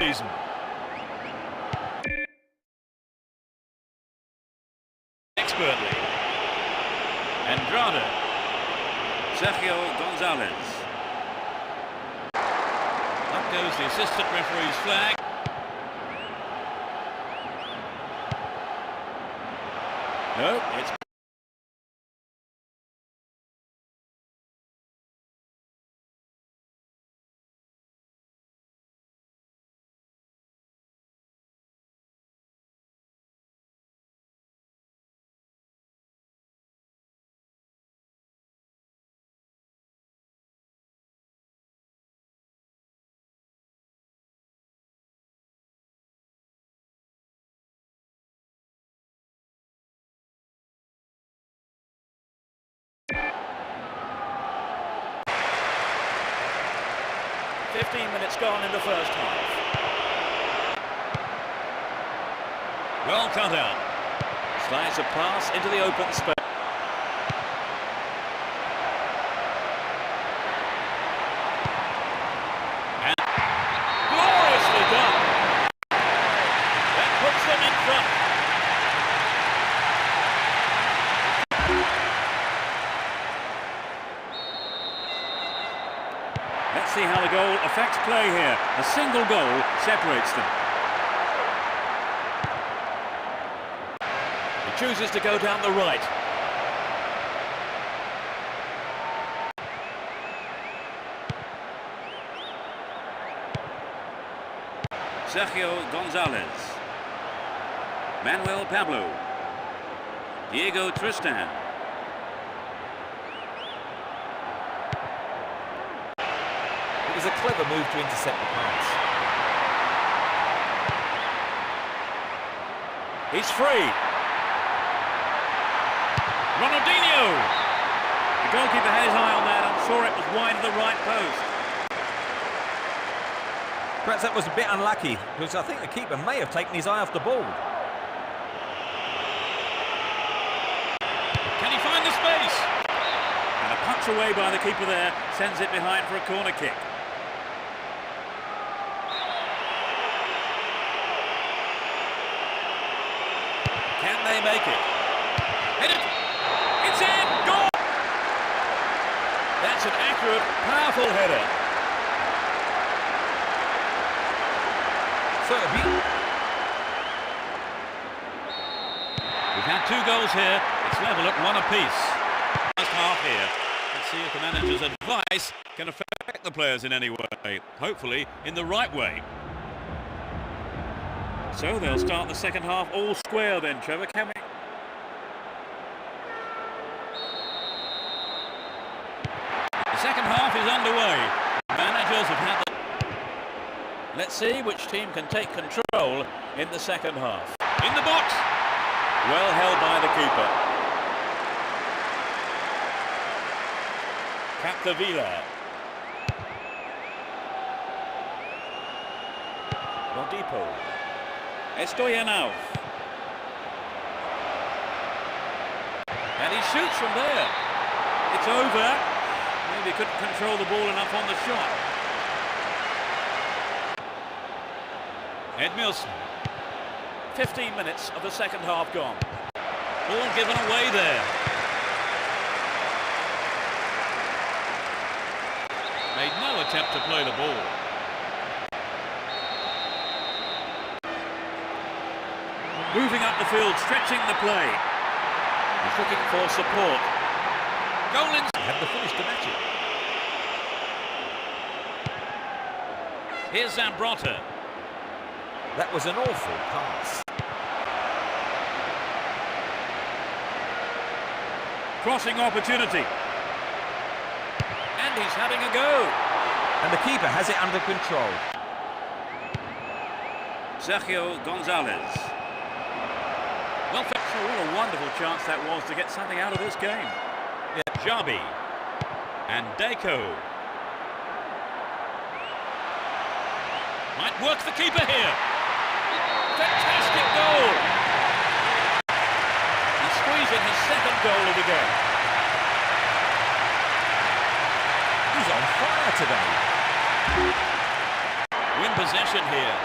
season. Expertly. Andrade. Sergio Gonzalez. Up goes the assistant referee's flag. No, it's... minutes gone in the first half. Well cut out. Slides a pass into the open space. And gloriously done. That puts them in front. Let's see how the goal affects play here. A single goal separates them. He chooses to go down the right. Sergio Gonzalez. Manuel Pablo. Diego Tristan. It was a clever move to intercept the pass. He's free. Ronaldinho. The goalkeeper had his eye on that and saw it was wide of the right post. Perhaps that was a bit unlucky, because I think the keeper may have taken his eye off the ball. Can he find the space? And a punch away by the keeper there sends it behind for a corner kick. Can they make it? Hit it! It's in! Goal! That's an accurate, powerful header. So it'll be... We've had 2 goals here. It's level at 1 apiece. First half here. Let's see if the manager's advice can affect the players in any way. Hopefully in the right way. So they'll start the second half all square then, Trevor. Can we? The second half is underway. Managers have had the... Let's see which team can take control in the second half. In the box! Well held by the keeper. Capdevila. Rodipo. Estoyanov. And he shoots from there. It's over. Maybe he couldn't control the ball enough on the shot. Edmilson. 15 minutes of the second half gone. Ball given away there. Made no attempt to play the ball. Moving up the field, stretching the play. He's looking for support. Goal in. Had the finish to match it. Here's Zambrotta. That was an awful pass. Crossing opportunity. And he's having a go. And the keeper has it under control. Sergio Gonzalez. Well, what a wonderful chance that was to get something out of this game. Yeah. Jabi. And Deco. Might work the keeper here. Fantastic goal. He's squeezing his second goal of the game. He's on fire today. win possession here.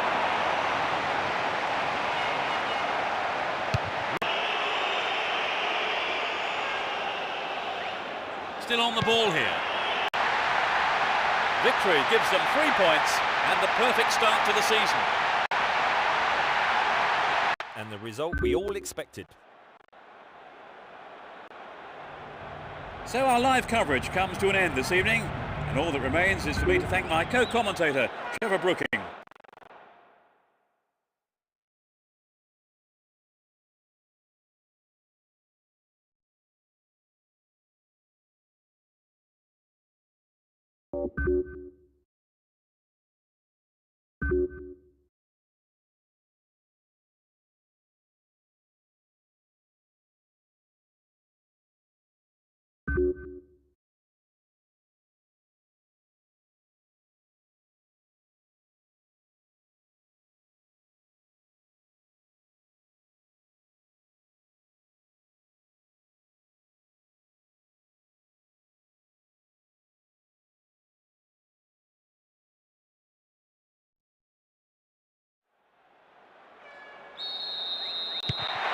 Still on the ball here. Victory gives them 3 points and the perfect start to the season. And the result we all expected. So our live coverage comes to an end this evening, and all that remains is for me to thank my co-commentator, Trevor Brooking.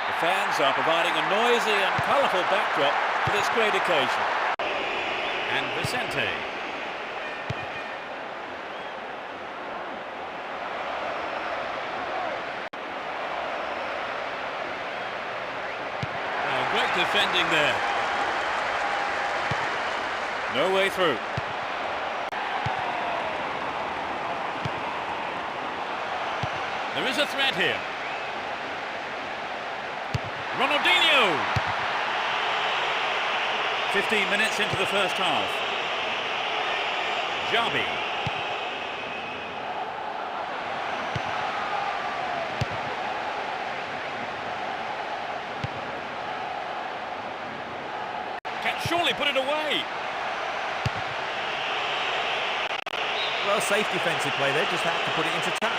The fans are providing a noisy and colourful backdrop for this great occasion. And Vicente. Oh, great defending there. No way through. There is a threat here. Ronaldinho! 15 minutes into the first half. Xabi. Can surely put it away. Well, safe defensive play there, just had to put it into touch.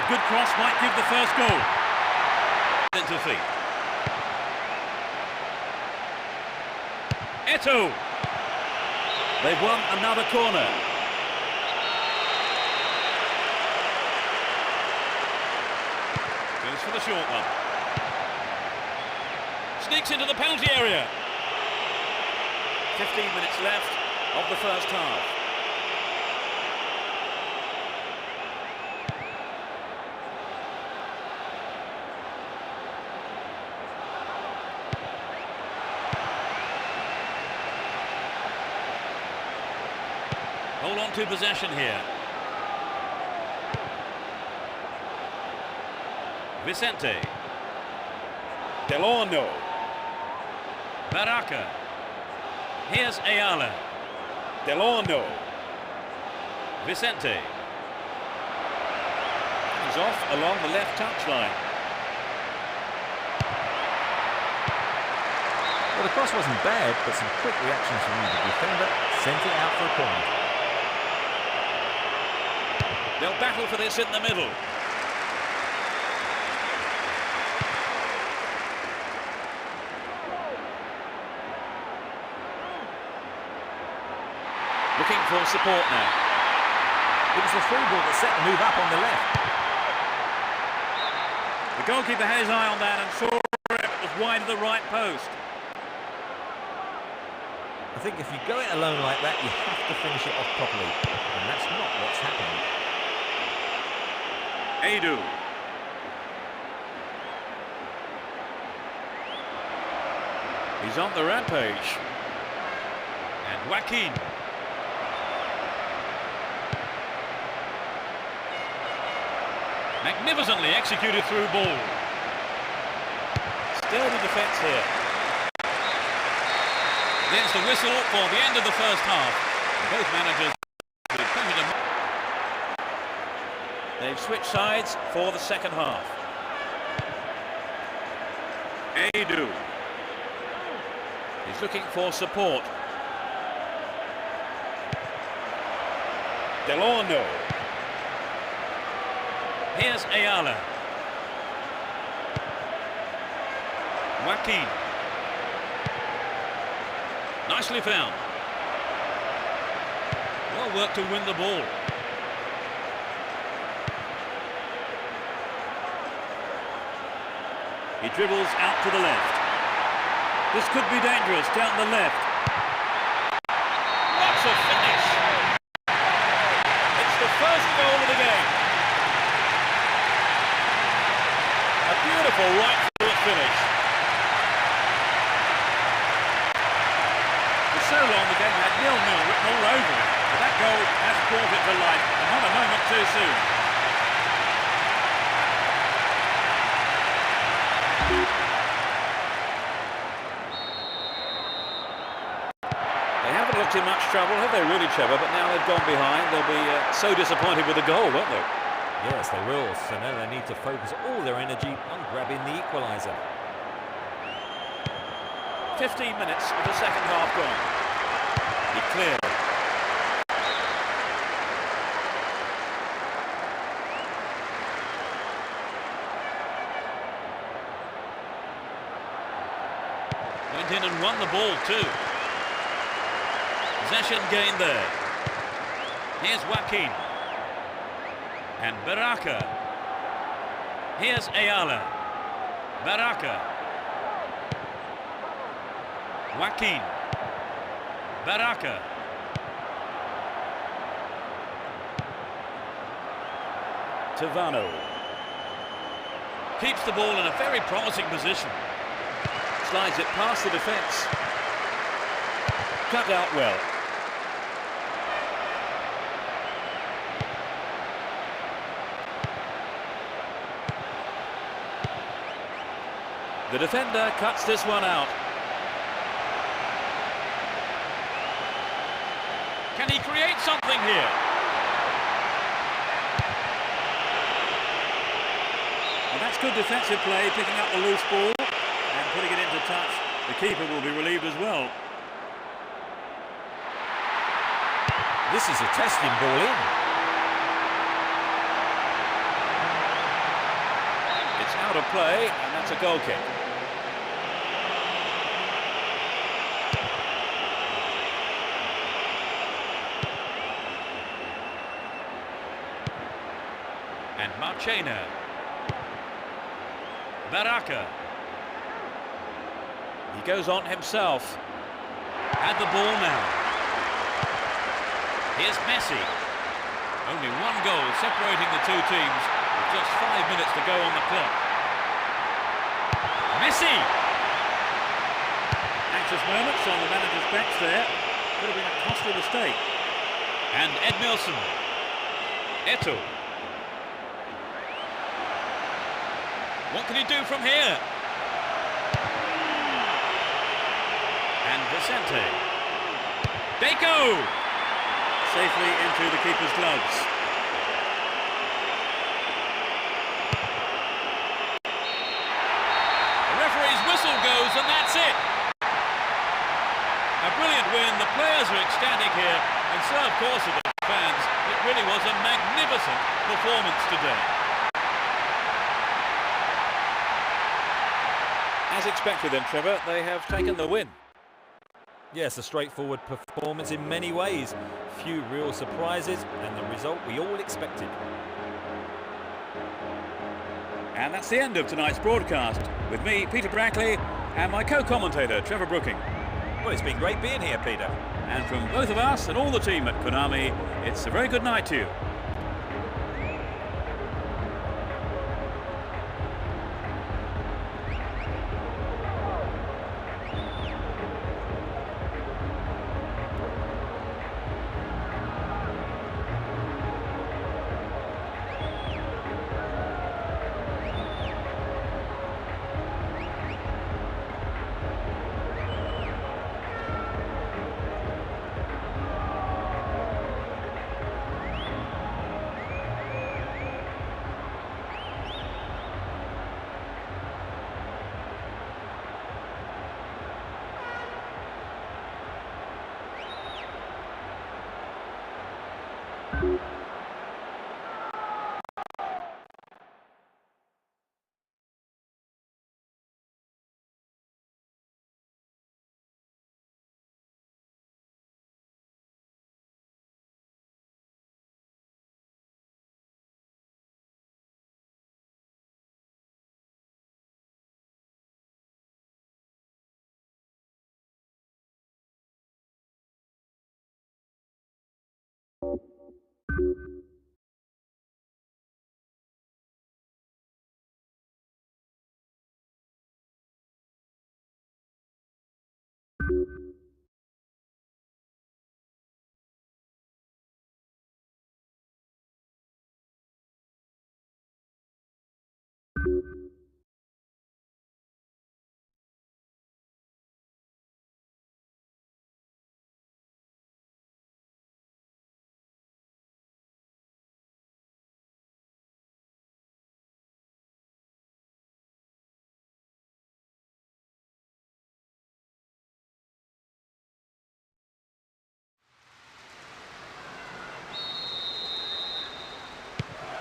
Good cross might give the first goal. Into feet. Eto'o. They've won another corner. Goes for the short one. Sneaks into the penalty area. 15 minutes left of the first half. Hold on to possession here. Vicente. Delorno. Baraka. Here's Ayala. Delorno. Vicente. He's off along the left touchline. Well, the cross wasn't bad, but some quick reactions from the defender sent it out for a corner. They'll battle for this in the middle. Looking for support now. It was the through ball that set the move up on the left. The goalkeeper had his eye on that and saw it was wide of the right post. I think if you go it alone like that, you have to finish it off properly. And that's not what's happened. Edu. He's on the rampage. And Joaquin. Magnificently executed through ball. Sturdy defence here. There's the whistle for the end of the first half. Both managers with plenty to... They've switched sides for the second half. Edu. He's looking for support. Delorno. Here's Ayala. Joaquin. Nicely found. Well worked to win the ball. He dribbles out to the left. This could be dangerous down the left. What a finish! It's the first goal of the game. A beautiful right-foot finish. For so long the game had 0-0 written all over it, but that goal has brought it to life, and not a moment too soon. They haven't looked in much trouble, have they really, Trevor? But now they've gone behind, they'll be so disappointed with the goal, won't they? Yes, they will. So now they need to focus all their energy on grabbing the equaliser. 15 minutes of the second half gone. He cleared. Went in and won the ball too. Possession gained there. Here's Joaquin. And Baraka. Here's Ayala. Baraka. Joaquin. Baraka. Tavano. Keeps the ball in a very promising position. Slides it past the defence. Cut out well. The defender cuts this one out. Can he create something here? Well, that's good defensive play, picking up the loose ball and putting it into touch. The keeper will be relieved as well. This is a testing ball in. It's out of play, and that's a goal kick. And Marchena. Baraka. He goes on himself. Had the ball now. Here's Messi. Only one goal separating the two teams with just 5 minutes to go on the clock. Messi! Anxious moments on the manager's bench there. Could have been a costly mistake. And Edmilson. Eto'o. What can he do from here? And Vicente. Deco! Safely into the keeper's gloves. The referee's whistle goes, and that's it. A brilliant win. The players are ecstatic here, and so, of course, are the fans. It really was a magnificent performance today. As expected then, Trevor, they have taken the win. Yes, a straightforward performance in many ways. Few real surprises, and the result we all expected. And that's the end of tonight's broadcast. With me, Peter Brackley, and my co-commentator, Trevor Brooking. Well, it's been great being here, Peter. And from both of us and all the team at Konami, it's a very good night to you.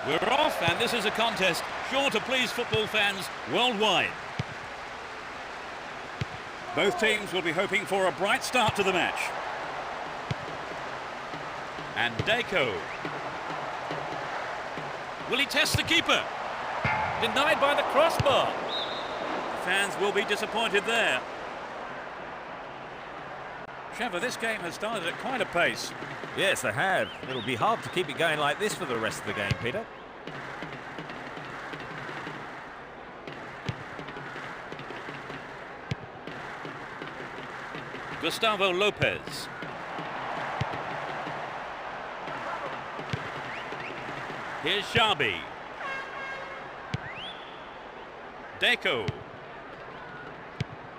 We're off, and this is a contest sure to please football fans worldwide. Both teams will be hoping for a bright start to the match. And Deco. Will he test the keeper? Denied by the crossbar. The fans will be disappointed there. Trevor, this game has started at quite a pace. Yes, they have. It'll be hard to keep it going like this for the rest of the game, Peter. Gustavo Lopez. Here's Xabi. Deco.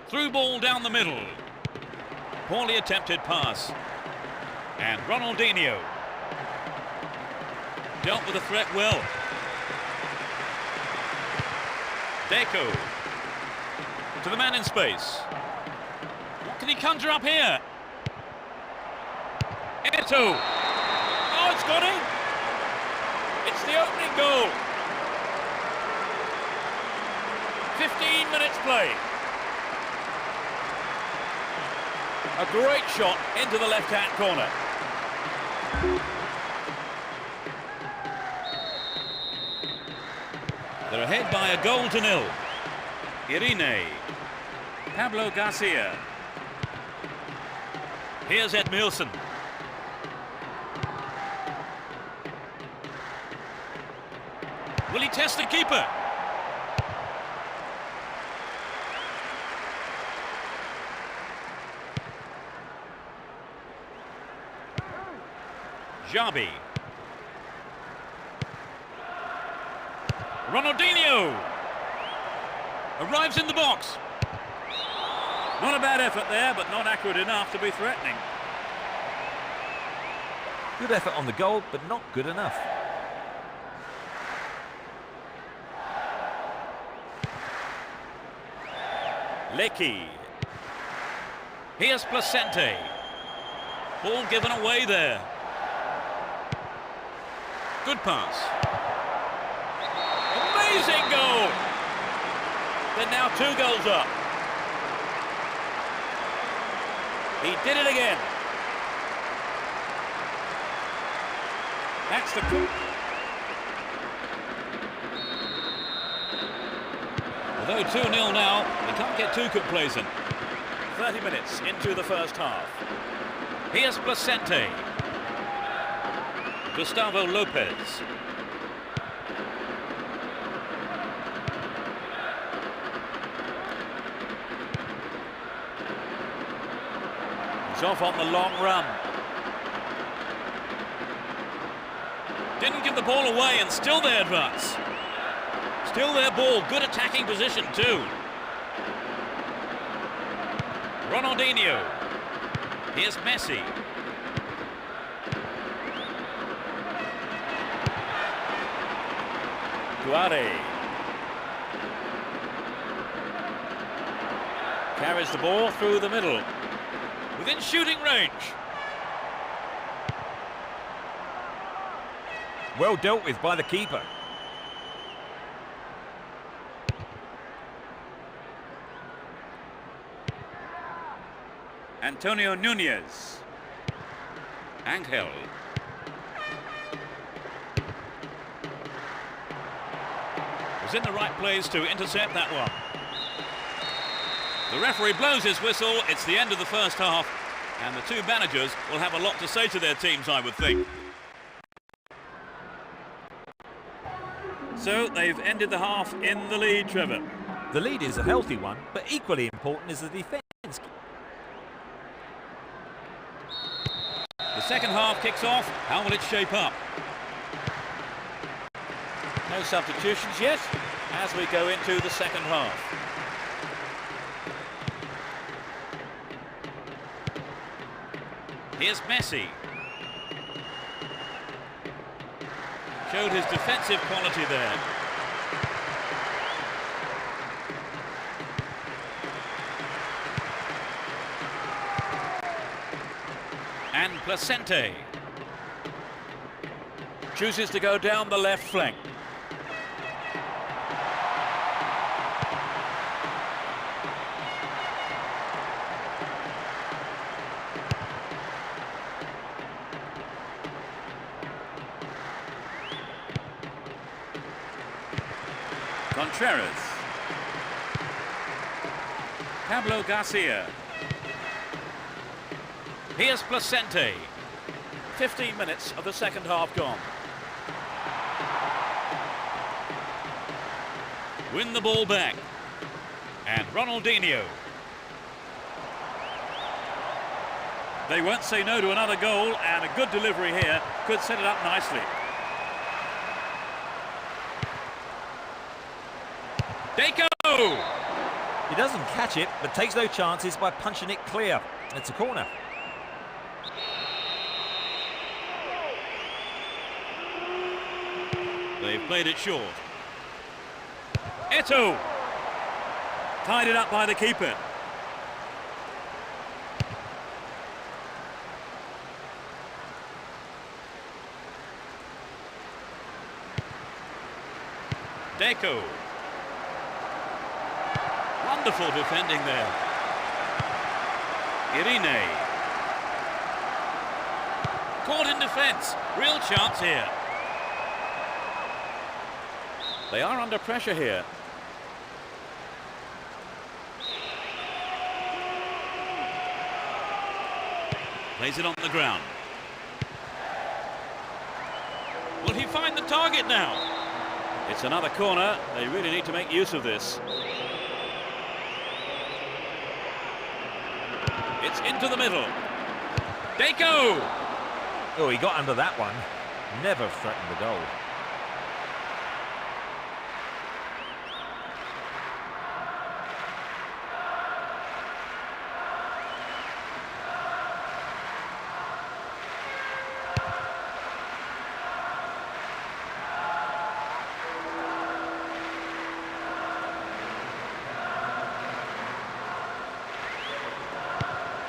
Through ball down the middle. Poorly attempted pass. And Ronaldinho. Dealt with the threat well. Deco. To the man in space. What can he conjure up here? Eto'o. Oh, it's got in. It's the opening goal. 15 minutes play. A great shot into the left-hand corner. They're ahead by a goal to nil. Irene. Pablo Garcia. Here's Edmilson. Will he test the keeper? Xabi. Ronaldinho arrives in the box. Not a bad effort there, but not accurate enough to be threatening. Good effort on the goal, but not good enough. Lecky. Here's Placente. Ball given away there. Good pass. Amazing goal! They're now 2 goals up. He did it again. That's the coup. Although 2-0 now, they can't get too complacent. 30 minutes into the first half. Here's Placente. Gustavo Lopez. He's off on the long run. Didn't give the ball away and still they advance. Still their ball, good attacking position too. Ronaldinho. Here's Messi. Guare. Carries the ball through the middle. Within shooting range. Well dealt with by the keeper. Antonio Nunez. Angel. Was in the right place to intercept that one. The referee blows his whistle. It's the end of the first half, and the two managers will have a lot to say to their teams, I would think. So they've ended the half in the lead, Trevor. The lead is a healthy one, but equally important is the defence. The second half kicks off. How will it shape up? No substitutions yet as we go into the second half. Here's Messi. Showed his defensive quality there. And Placente. Chooses to go down the left flank. Contreras. Pablo Garcia. Here's Placente. 15 minutes of the second half gone. Win the ball back. And Ronaldinho. They won't say no to another goal, and a good delivery here could set it up nicely. Deco! He doesn't catch it, but takes no chances by punching it clear. It's a corner. They've played it short. Eto'o! Tied it up by the keeper. Deco. Wonderful defending there. Irene. Caught in defence. Real chance here. They are under pressure here. Plays it on the ground. Will he find the target now? It's another corner. They really need to make use of this. It's into the middle. Deco! Oh, he got under that one. Never threatened the goal.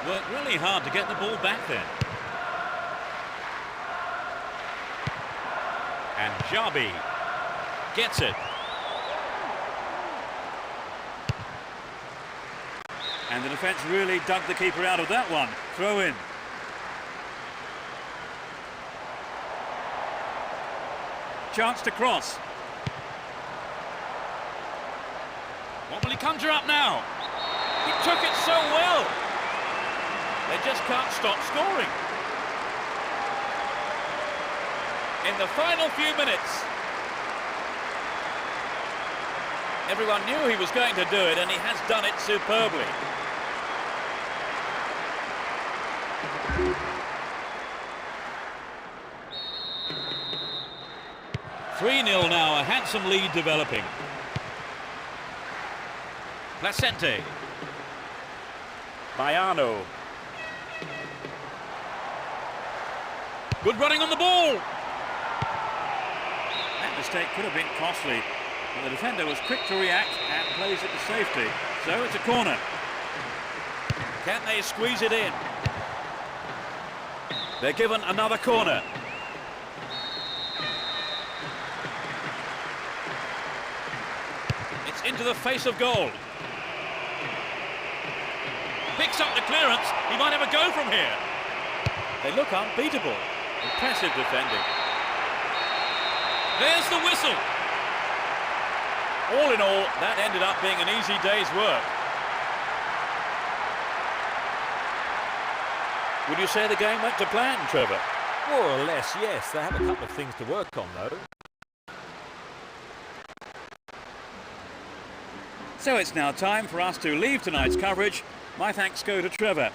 Worked really hard to get the ball back there. And Xabi gets it. And the defence really dug the keeper out of that one. Throw in. Chance to cross. What will he conjure up now? He took it so well. They just can't stop scoring. In the final few minutes. Everyone knew he was going to do it, and he has done it superbly. (3-0) now, a handsome lead developing. Placente. Baiano. Good running on the ball. That mistake could have been costly, but the defender was quick to react and plays it to safety. So it's a corner. Can they squeeze it in? They're given another corner. It's into the face of goal. Picks up the clearance. He might have a go from here. They look unbeatable. Impressive defending. There's the whistle. All in all, that ended up being an easy day's work. Would you say the game went to plan, Trevor? More or less, yes. They have a couple of things to work on, though. So it's now time for us to leave tonight's coverage. My thanks go to Trevor.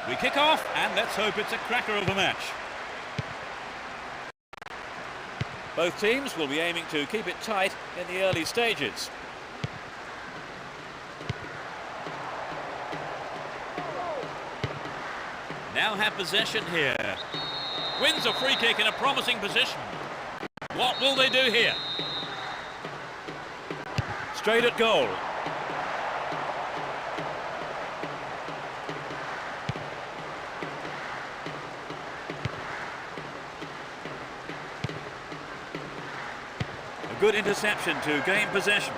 We kick off, and let's hope it's a cracker of a match. Both teams will be aiming to keep it tight in the early stages. Now have possession here. Wins a free kick in a promising position. What will they do here? Straight at goal. A good interception to gain possession.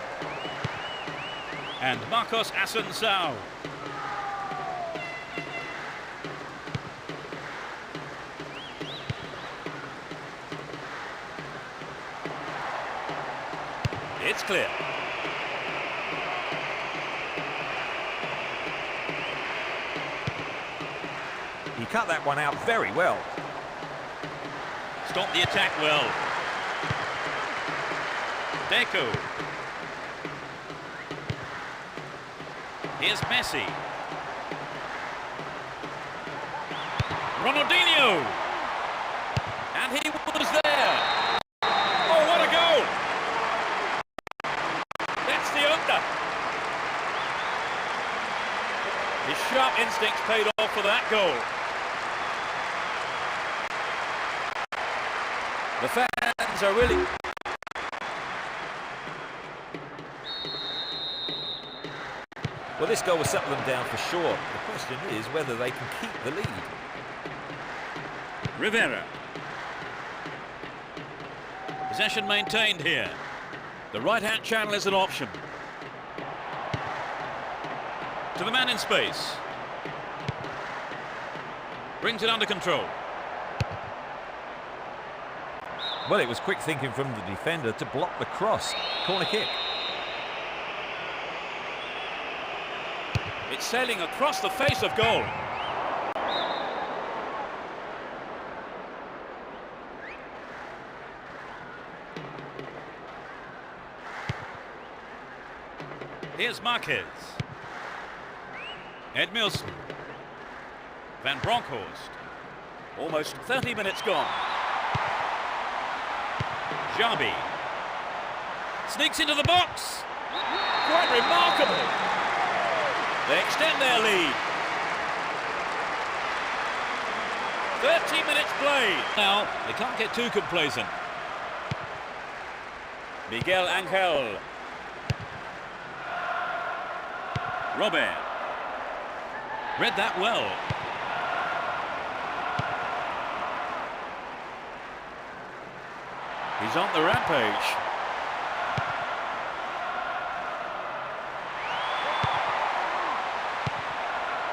And Marcos Assunção. It's clear. He cut that one out very well. Stop the attack well. Deco. Here's Messi. Ronaldinho. And he was there. Oh, what a goal! That's the opener. His sharp instincts paid off for that goal. The fans are really... Well, this goal will settle them down for sure. The question is whether they can keep the lead. Rivera. Possession maintained here. The right-hand channel is an option. To the man in space. Brings it under control. Well, it was quick thinking from the defender to block the cross. Corner kick. It's sailing across the face of goal. Here's Marquez. Edmilson. Van Bronckhorst. Almost 30 minutes gone. Xabi. Sneaks into the box. Quite remarkable. They extend their lead. 30 minutes played. Now, they can't get too complacent. Miguel Angel. Robert. Read that well. He's on the rampage.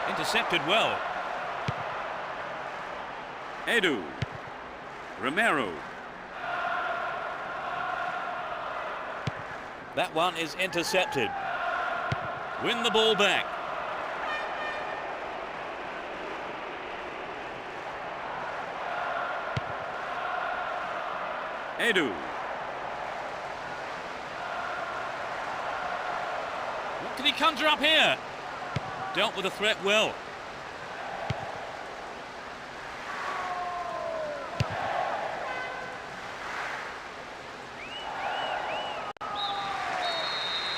Intercepted well. Edu. Romero. That one is intercepted. Win the ball back. Edu. What can he conjure up here? Dealt with the threat well.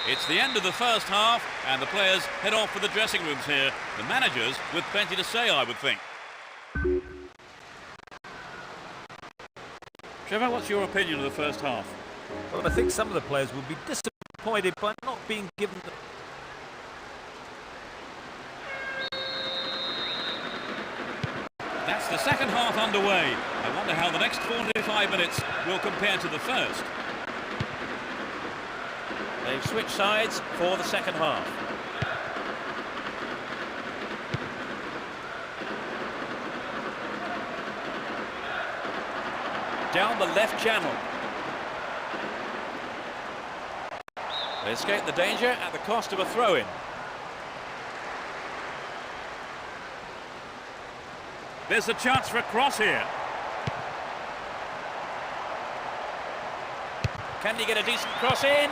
It's the end of the first half, and the players head off for the dressing rooms here. The managers with plenty to say, I would think. Trevor, what's your opinion of the first half? Well, I think some of the players will be disappointed by not being given the... That's the second half underway. I wonder how the next 45 minutes will compare to the first. They've switched sides for the second half. Down the left channel. They escape the danger at the cost of a throw-in. There's a chance for a cross here. Can he get a decent cross in?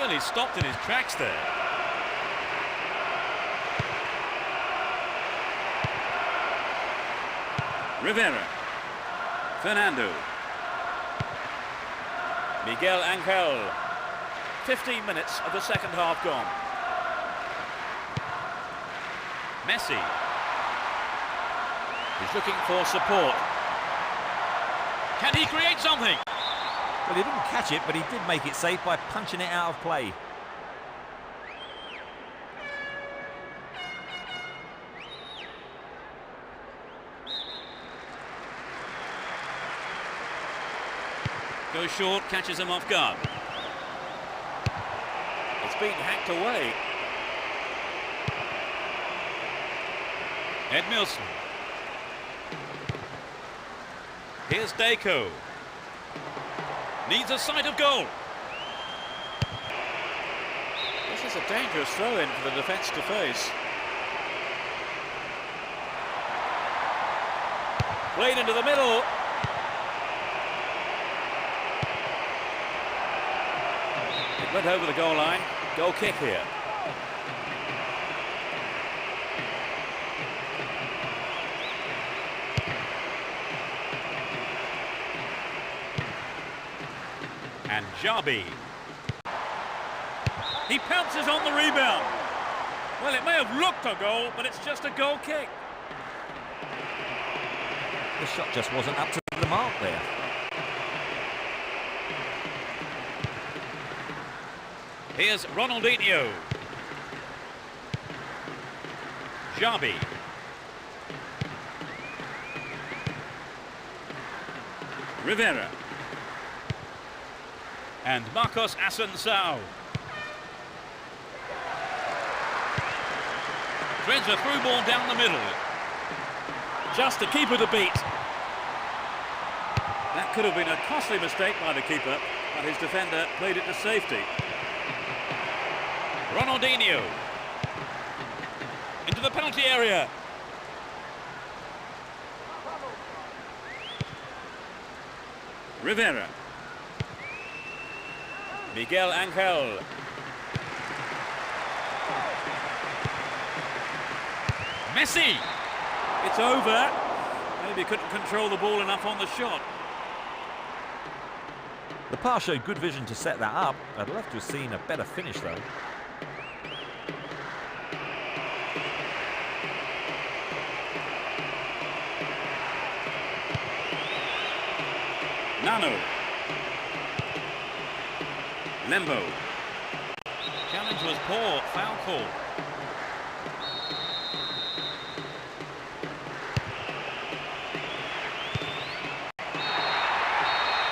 Really stopped in his tracks there. Rivera. Fernando. Miguel Angel. 15 minutes of the second half gone. Messi. He's looking for support. Can he create something? Well, he didn't catch it, but he did make it safe by punching it out of play. Goes short, catches him off guard. It's been hacked away. Edmilson. Here's Deco. Needs a sight of goal. This is a dangerous throw-in for the defence to face. Played into the middle. It went over the goal line. Goal kick here. And Xabi. He pounces on the rebound. Well, it may have looked a goal, but it's just a goal kick. The shot just wasn't up to the mark there. Here's Ronaldinho. Xabi. Rivera. And Marcos Assunção. Threads a through ball down the middle. Just the keeper to beat. That could have been a costly mistake by the keeper, but his defender played it to safety. Ronaldinho. Into the penalty area. Rivera. Miguel Angel. Messi. It's over. Maybe couldn't control the ball enough on the shot. The pass showed good vision to set that up. I'd love to have seen a better finish though. Nano. Lembo. Challenge was poor, foul call.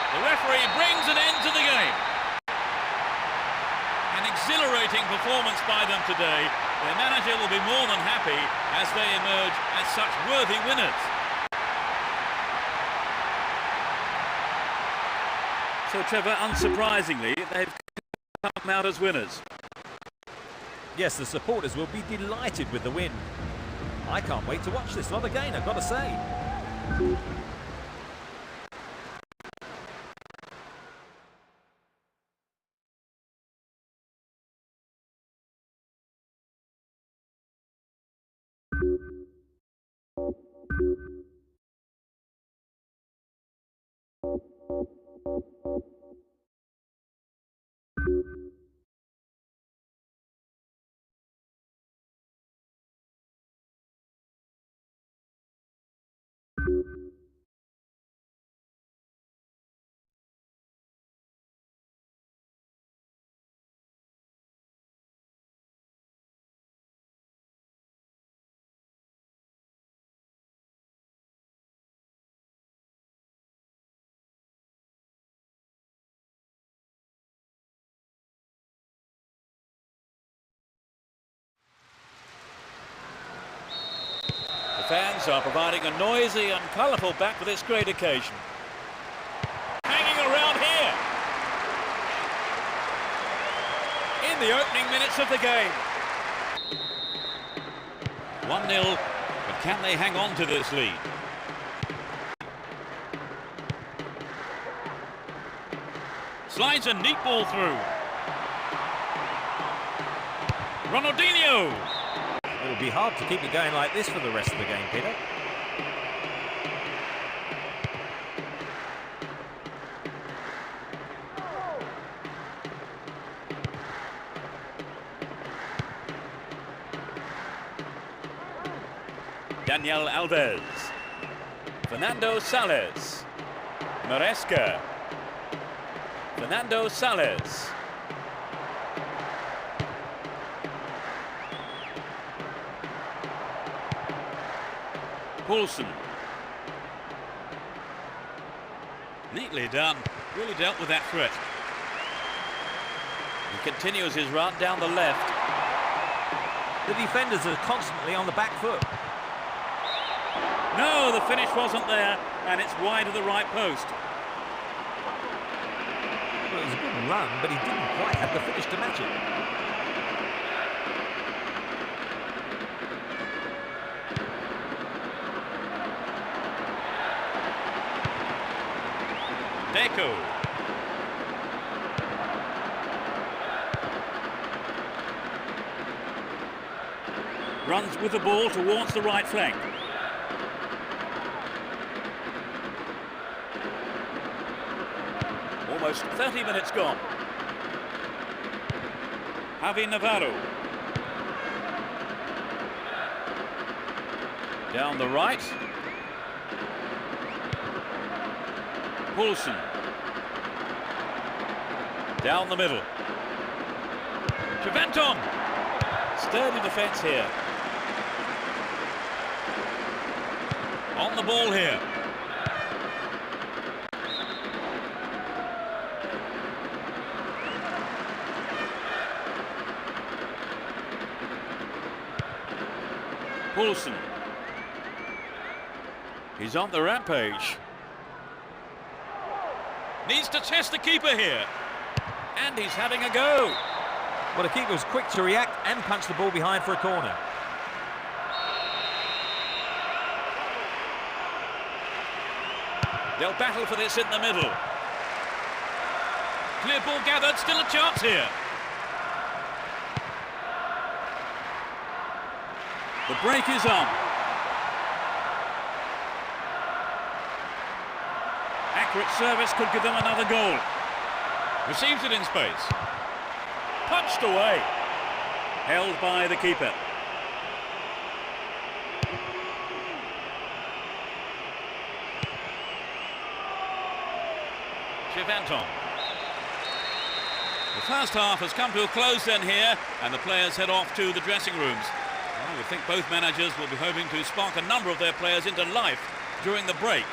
The referee brings an end to the game. An exhilarating performance by them today. Their manager will be more than happy as they emerge as such worthy winners. So, Trevor, unsurprisingly, they've come out as winners. Yes, the supporters will be delighted with the win. I can't wait to watch this lot again, I've got to say. The fans are providing a noisy and colourful back for this great occasion. Hanging around here. In the opening minutes of the game. 1-0, but can they hang on to this lead? Slides a neat ball through. Ronaldinho. It'll be hard to keep it going like this for the rest of the game, Peter. Daniel Alves. Fernando Sales. Maresca. Fernando Sales. Poulsen. Neatly done. Really dealt with that threat. He continues his run down the left. The defenders are constantly on the back foot. No, the finish wasn't there, and it's wide of the right post. Well, it was a good run, but he didn't quite have the finish to match it. Deco. Runs with the ball towards the right flank. Almost 30 minutes gone. Javi Navarro. Down the right. Poulsen. Down the middle. Chiventon. Sturdy defence here. On the ball here. Poulsen. He's on the rampage. Needs to test the keeper here. And he's having a go. Well, the keeper was quick to react and punch the ball behind for a corner. They'll battle for this in the middle. Clear ball gathered, still a chance here. The break is on. Accurate service could give them another goal. Receives it in space. Punched away. Held by the keeper. Chiventon. The first half has come to a close then here, and the players head off to the dressing rooms. I would think both managers will be hoping to spark a number of their players into life during the break.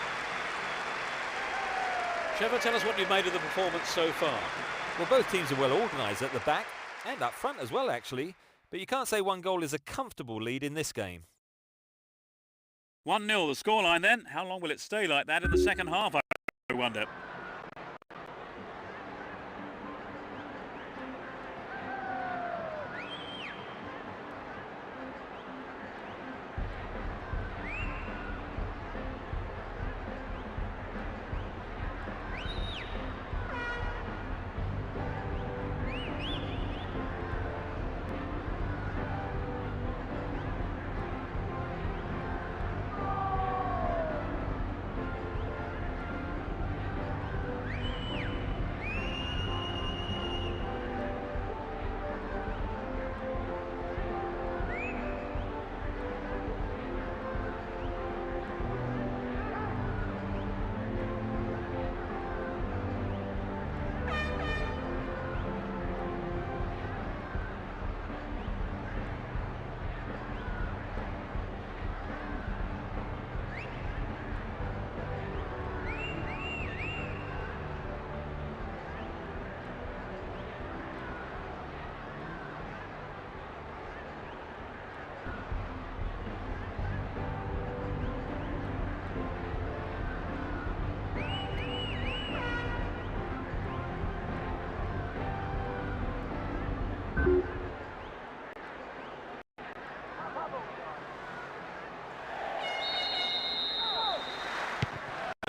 Trevor, tell us what you've made of the performance so far. Well, both teams are well organised at the back and up front as well, actually. But you can't say one goal is a comfortable lead in this game. 1-0 the scoreline then. How long will it stay like that in the second half, I wonder?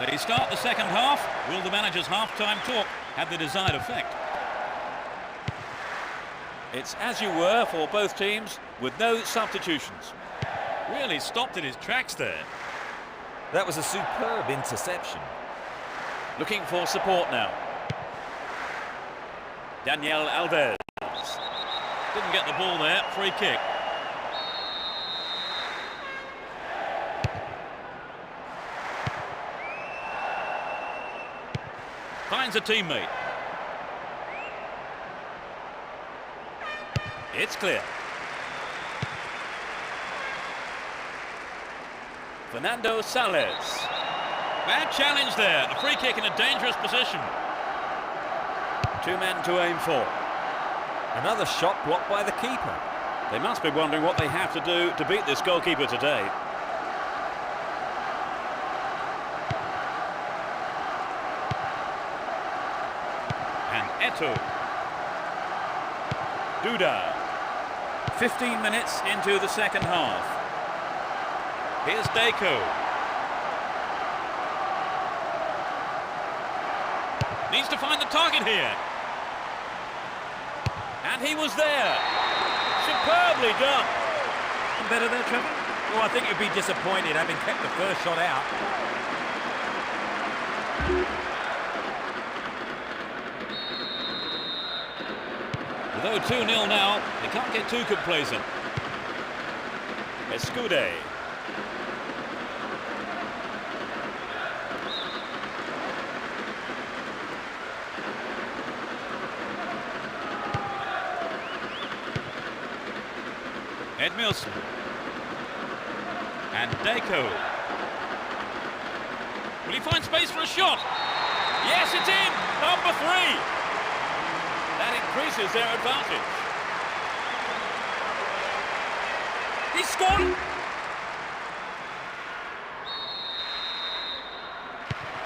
They start the second half. Will the manager's half-time talk have the desired effect? It's as you were for both teams, with no substitutions. Really stopped in his tracks there. That was a superb interception. Looking for support now. Daniel Alves. Didn't get the ball there, free kick. Finds a teammate. It's clear. Fernando Sales. Bad challenge there, a free kick in a dangerous position. 2 men to aim for. Another shot blocked by the keeper. They must be wondering what they have to do to beat this goalkeeper today. And Eto'o. Duda. 15 minutes into the second half. Here's Deco. Needs to find the target here. And he was there. Superbly done. Better there, Trevor? Well, I think you'd be disappointed having kept the first shot out. Although 2-0 now, they can't get too complacent. Escude. Edmilson. And Deco. Will he find space for a shot? Yes, it's in! Number 3! That increases their advantage. He scored!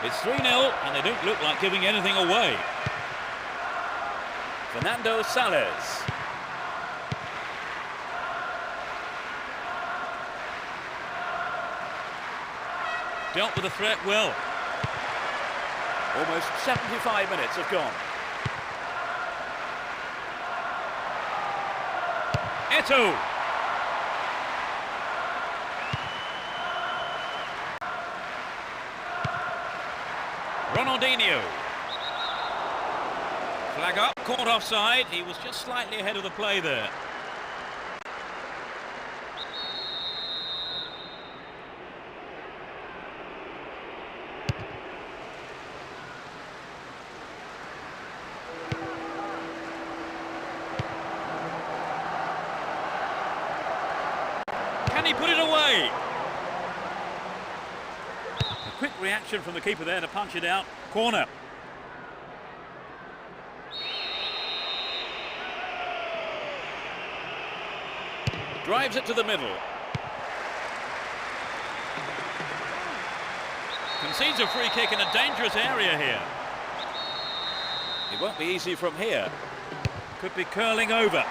It's 3-0 and they don't look like giving anything away. Fernando Sales. Dealt with the threat well. Almost 75 minutes have gone. Eto'o. Ronaldinho. Flag up, caught offside. He was just slightly ahead of the play there. Can he put it away? A quick reaction from the keeper there to punch it out. Corner. Drives it to the middle. Concedes a free kick in a dangerous area here. It won't be easy from here. Could be curling over.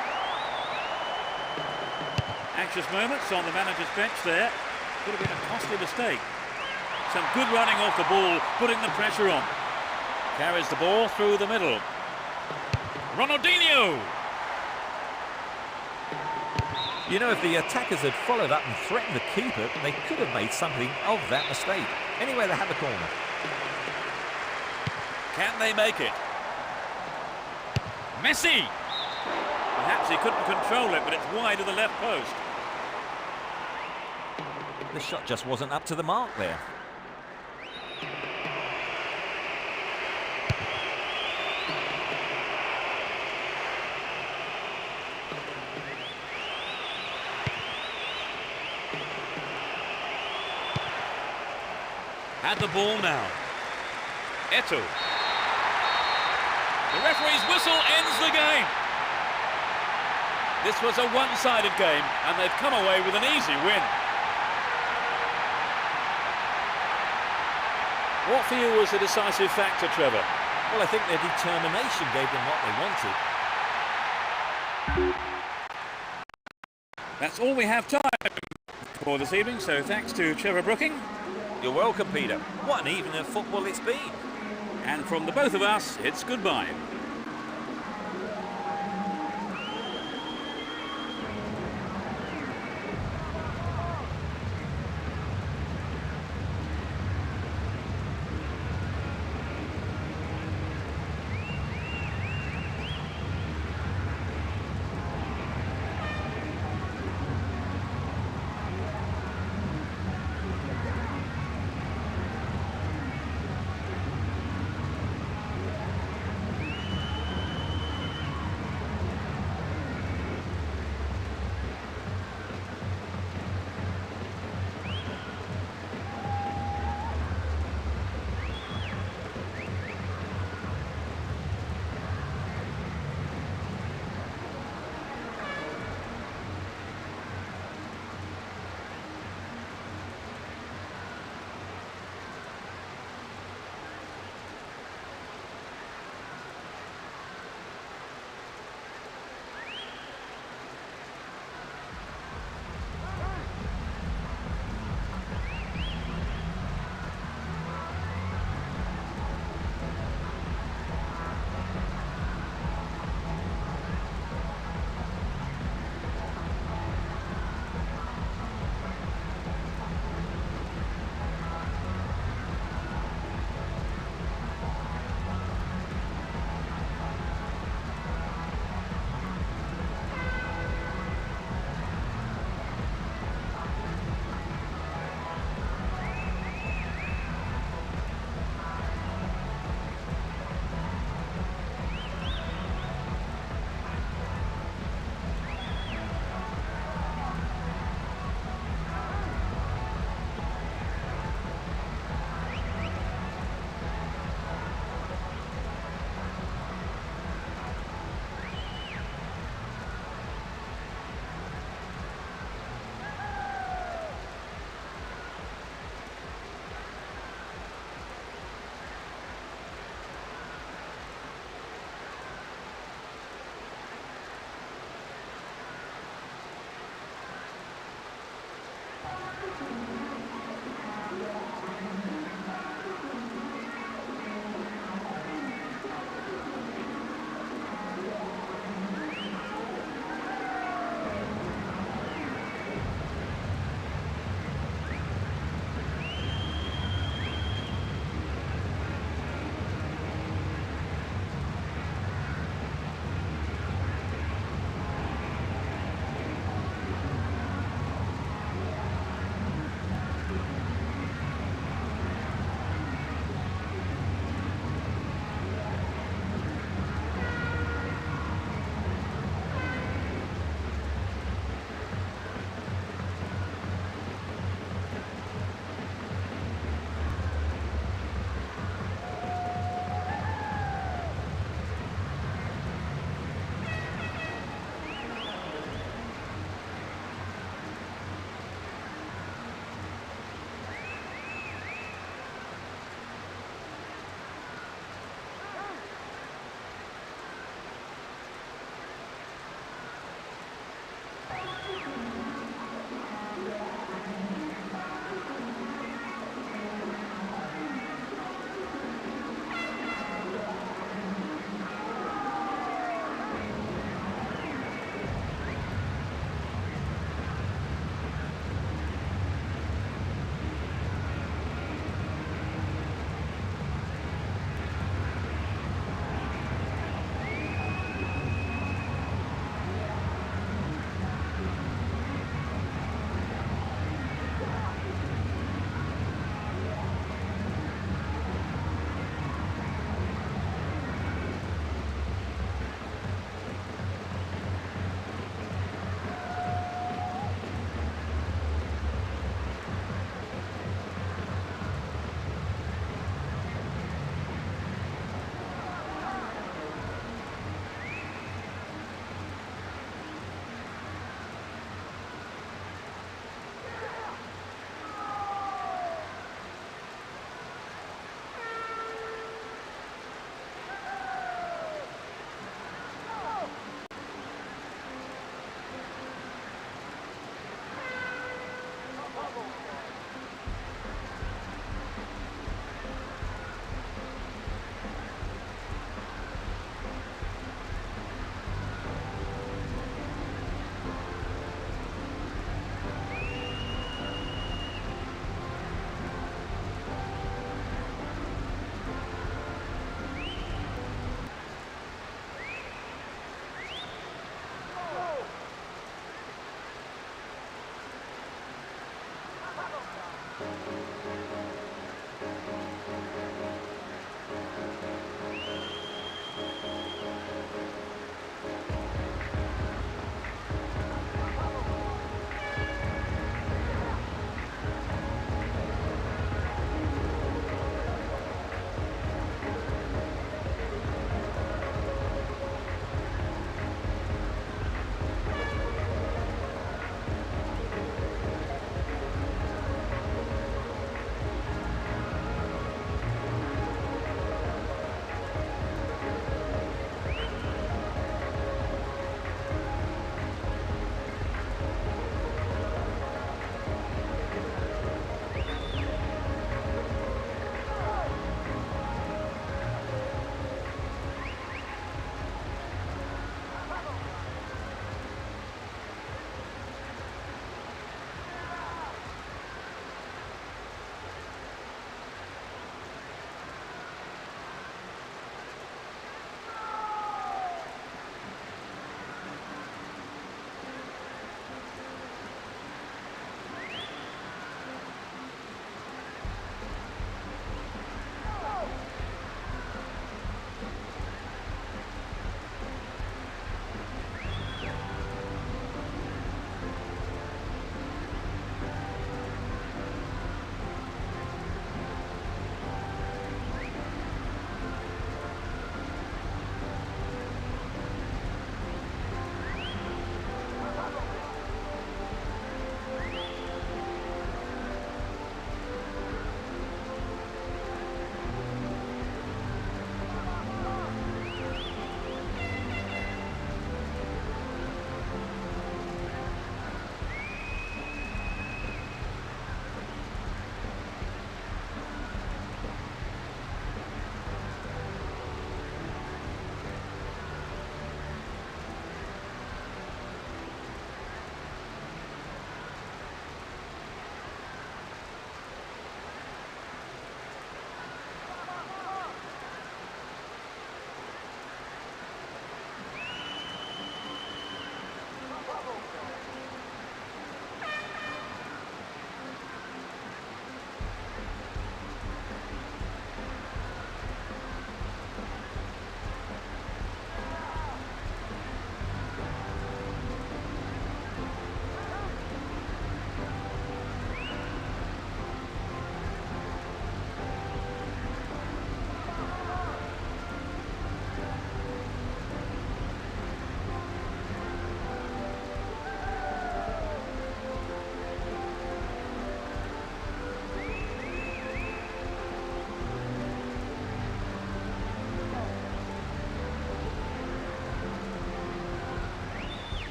Anxious moments on the manager's bench there. Could have been a costly mistake. Some good running off the ball, putting the pressure on. Carries the ball through the middle. Ronaldinho! You know, if the attackers had followed up and threatened the keeper, they could have made something of that mistake. Anyway, they have a corner. Can they make it? Messi! Perhaps he couldn't control it, but it's wide of the left post. The shot just wasn't up to the mark there. Had the ball now. Eto'o. The referee's whistle ends the game. This was a one-sided game, and they've come away with an easy win. What for you was the decisive factor, Trevor? Well, I think their determination gave them what they wanted. That's all we have time for this evening, so thanks to Trevor Brooking. You're welcome, Peter. What an evening of football it's been. And from the both of us, it's goodbye.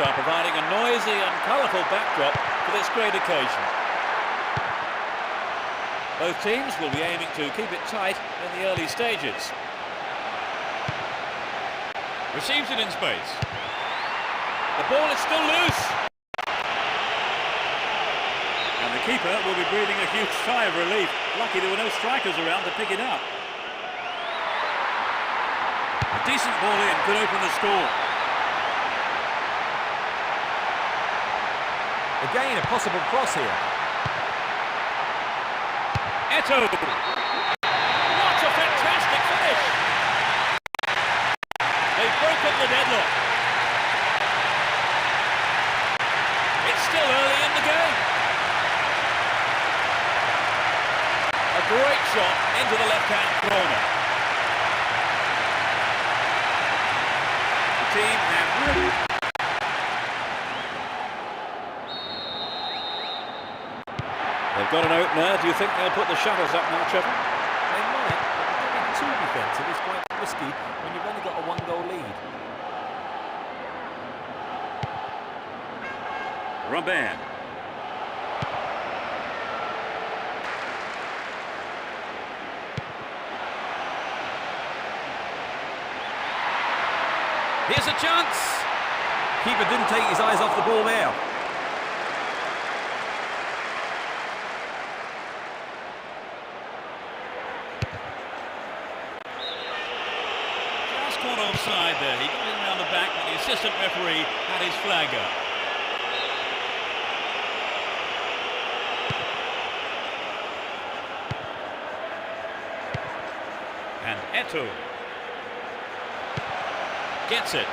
are providing a noisy and colourful backdrop for this great occasion. Both teams will be aiming to keep it tight in the early stages. Receives it in space. The ball is still loose. And the keeper will be breathing a huge sigh of relief. Lucky there were no strikers around to pick it up. A decent ball in could open the score. Again, a possible cross here. Eto'o. What a fantastic finish! They've broken the deadlock. It's still early in the game. A great shot into the left-hand corner. The team have really... They've got an opener. Do you think they'll put the shutters up now, Trevor? They might, but getting too defensive is quite risky when you've only got a one-goal lead. Robben. Here's a chance. Keeper didn't take his eyes off the ball there. Just caught offside there. He got in around the back, but the assistant referee had his flag up. And Eto'o gets it.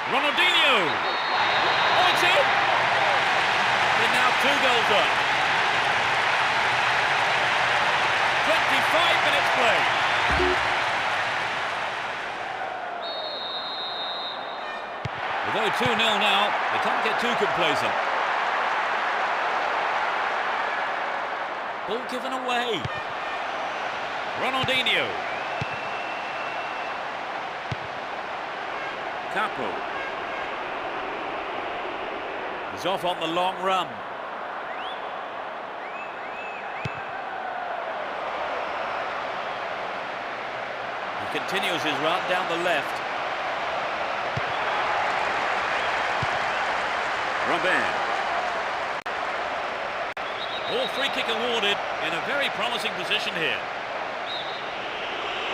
Ronaldinho. Oh, it's in. They're now 2 goals up. 25 minutes played. Although 2-0 now, they can't get too complacent. Ball given away. Ronaldinho. Capo. He's off on the long run. He continues his run down the left. Robben. All free kick awarded in a very promising position here.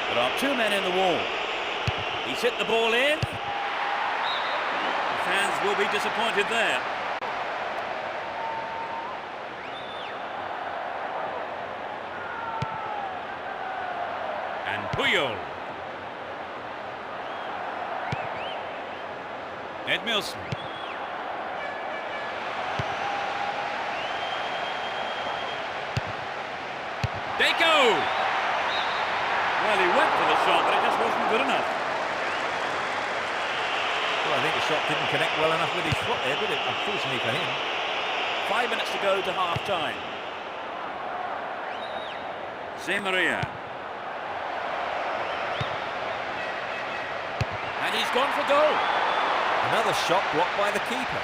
There are 2 men in the wall. He's hit the ball in. The fans will be disappointed there. And Puyol. Edmilson. Deco! Well, he went for the shot, but it just wasn't good enough. Well, I think the shot didn't connect well enough with his foot there, did it? Unfortunately for him. 5 minutes to go to half-time. Di Maria. And he's gone for goal. Another shot blocked by the keeper.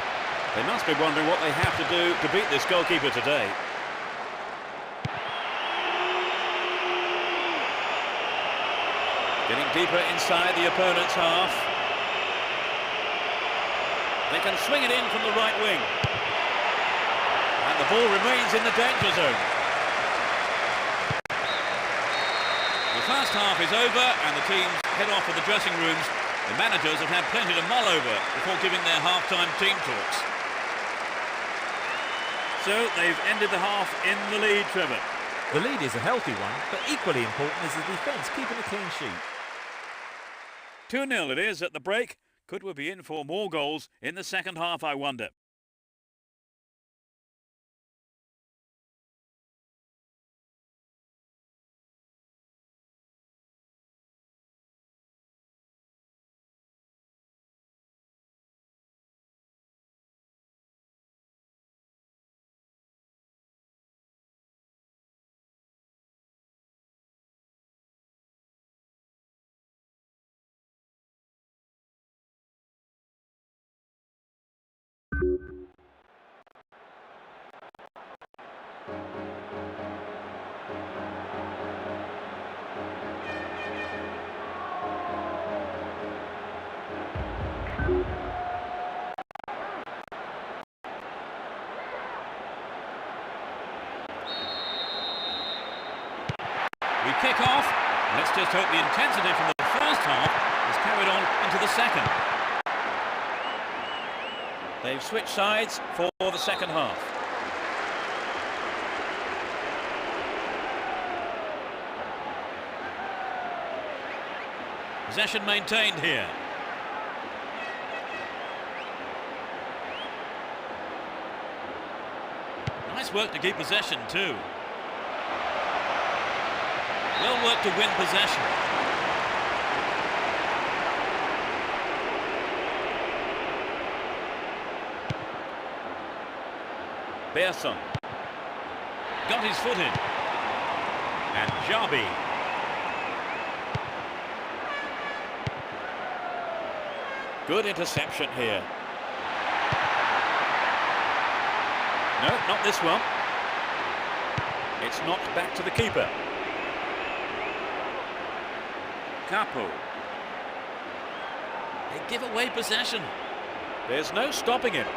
They must be wondering what they have to do to beat this goalkeeper today. Getting deeper inside the opponent's half. They can swing it in from the right wing. And the ball remains in the danger zone. The first half is over and the teams head off to the dressing rooms. The managers have had plenty to mull over before giving their half-time team talks. So they've ended the half in the lead, Trevor. The lead is a healthy one, but equally important is the defence keeping a clean sheet. 2-0 it is at the break. Could we be in for more goals in the second half, I wonder? kick off. Let's just hope the intensity from the first half is carried on into the second. They've switched sides for the second half. Possession maintained here. Nice work to keep possession too. Well worked to win possession. Persson got his foot in. And Xabi. Good interception here. No, not this one. It's knocked back to the keeper. Capo. They give away possession. There's no stopping him.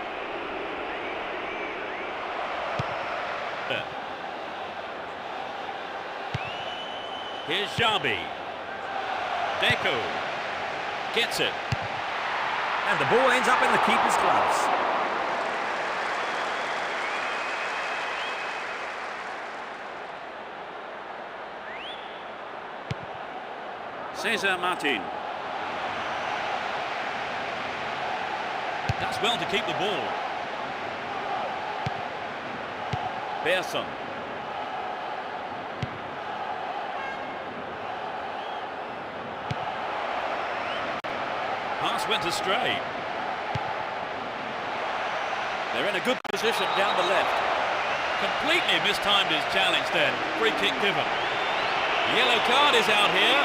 Here's Xabi. Deco gets it. And the ball ends up in the keeper's gloves. Cesar Martin. Does well to keep the ball. Persson. Pass went astray. They're in a good position down the left. Completely mistimed his challenge then. Free kick given. The yellow card is out here.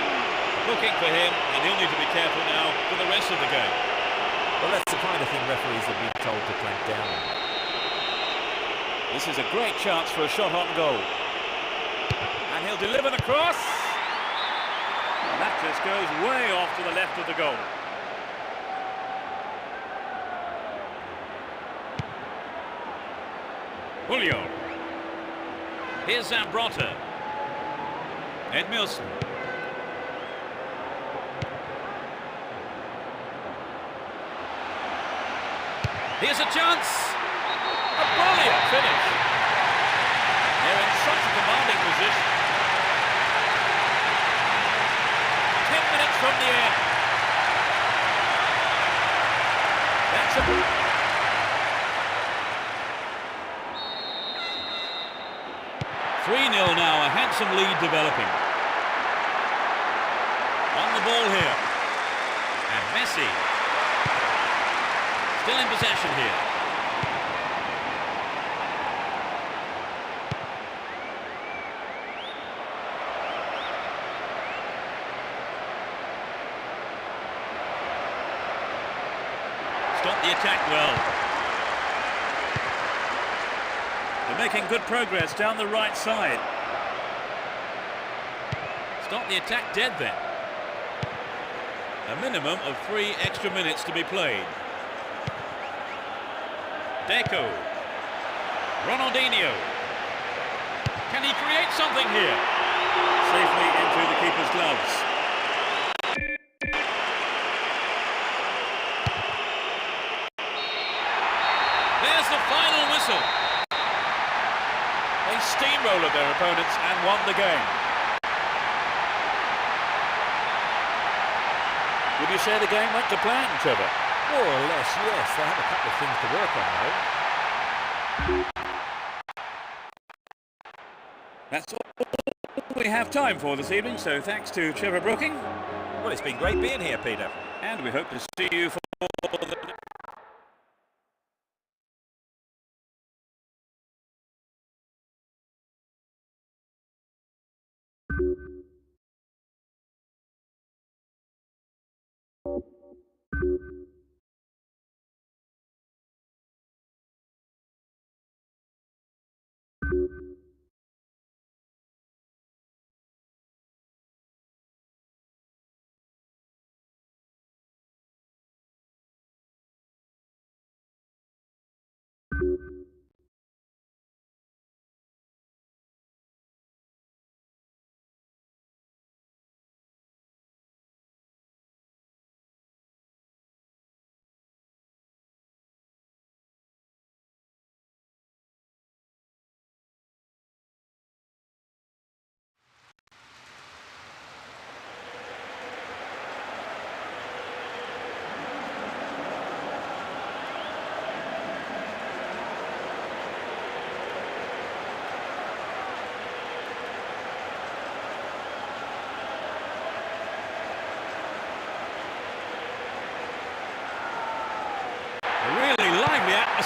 Looking for him, and he'll need to be careful now for the rest of the game. Well, that's the kind of thing referees have been told to clamp down on. This is a great chance for a shot on goal. And he'll deliver the cross. And that just goes way off to the left of the goal. Julio. Here's Zambrotta. Edmilson. Here's a chance. A brilliant finish. They're in such a commanding position. 10 minutes from the end. That's a... 3-0 now, a handsome lead developing. On the ball here. And Messi. Still in possession here. Stop the attack well. They're making good progress down the right side. Stop the attack dead then. A minimum of 3 extra minutes to be played. Deco. Ronaldinho. Can he create something here? Safely into the keeper's gloves. There's the final whistle. They steamrolled their opponents and won the game. Would you say the game went to plan, Trevor? More or less, yes. They have a couple of things to work on, though. That's all we have time for this evening, so thanks to Trevor Brooking. Well, it's been great being here, Peter. And we hope to see you for the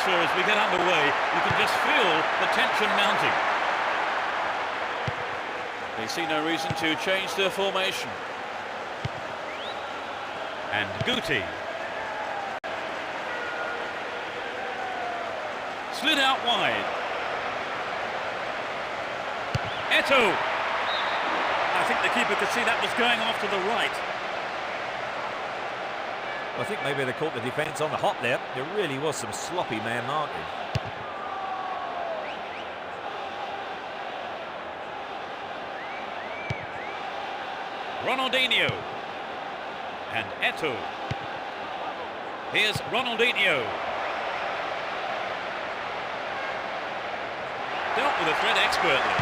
atmosphere as we get underway. You can just feel the tension mounting. They see no reason to change their formation. And Guti. Slid out wide. Eto'o. I think the keeper could see that was going off to the right. I think maybe they caught the defence on the hop there. There really was some sloppy man marking. Ronaldinho. And Eto'o. Here's Ronaldinho. Dealt with the threat expertly.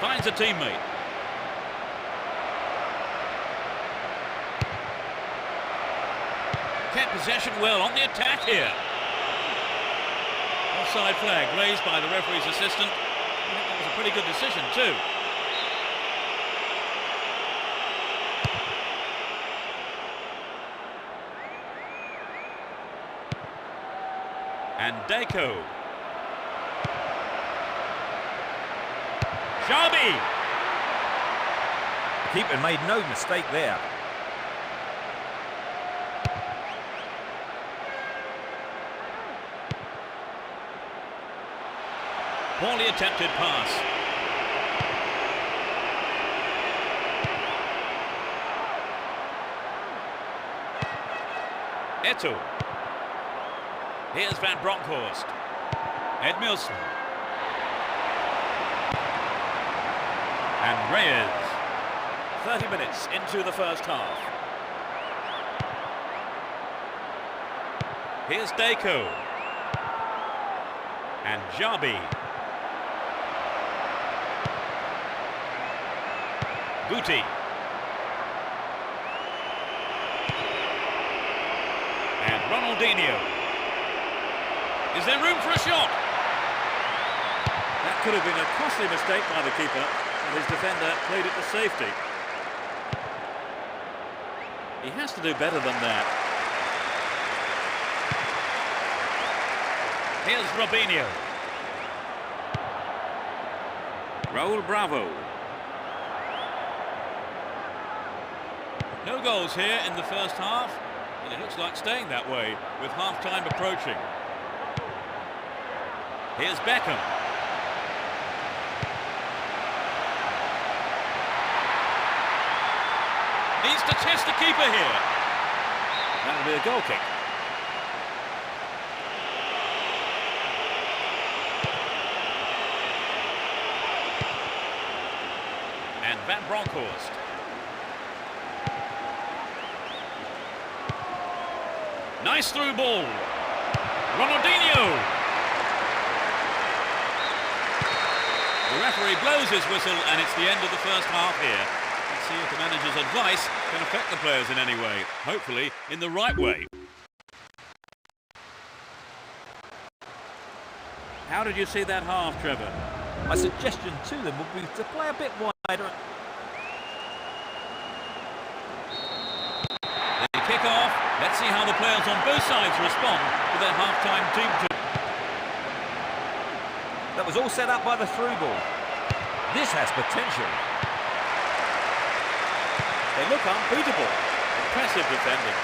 Finds a teammate. Kept possession well on the attack here. Offside flag raised by the referee's assistant. I think that was a pretty good decision too. And Deco. Xabi. Keeper made no mistake there. Poorly attempted pass. Eto'o. Here's Van Bronckhorst. Edmilson. And Reyes. 30 minutes into the first half. Here's Deco. And Xabi. Guti. And Ronaldinho. Is there room for a shot? That could have been a costly mistake by the keeper, and his defender played it to safety. He has to do better than that. Here's Robinho. Raul Bravo. No goals here in the first half, and it looks like staying that way with half-time approaching. Here's Beckham. Needs to test the keeper here. That'll be a goal kick. And Van Bronckhorst. Nice through ball. Ronaldinho. The referee blows his whistle and it's the end of the first half here. Let's see if the manager's advice can affect the players in any way. Hopefully in the right way. How did you see that half, Trevor? My suggestion to them would be to play a bit wider. They kick off. Let's see how the players on both sides respond to their half-time team talk. That was all set up by the through ball. This has potential. They look unbeatable. Impressive defending.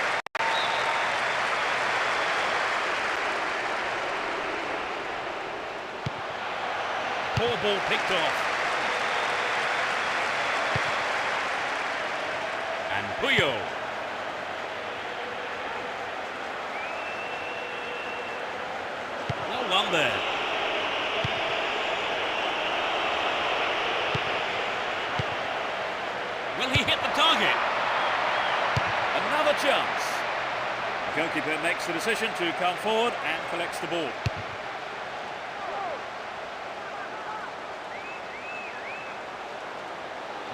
Poor ball picked off. And Puyol. Well done there. Will he hit the target? Another chance. The goalkeeper makes the decision to come forward and collects the ball.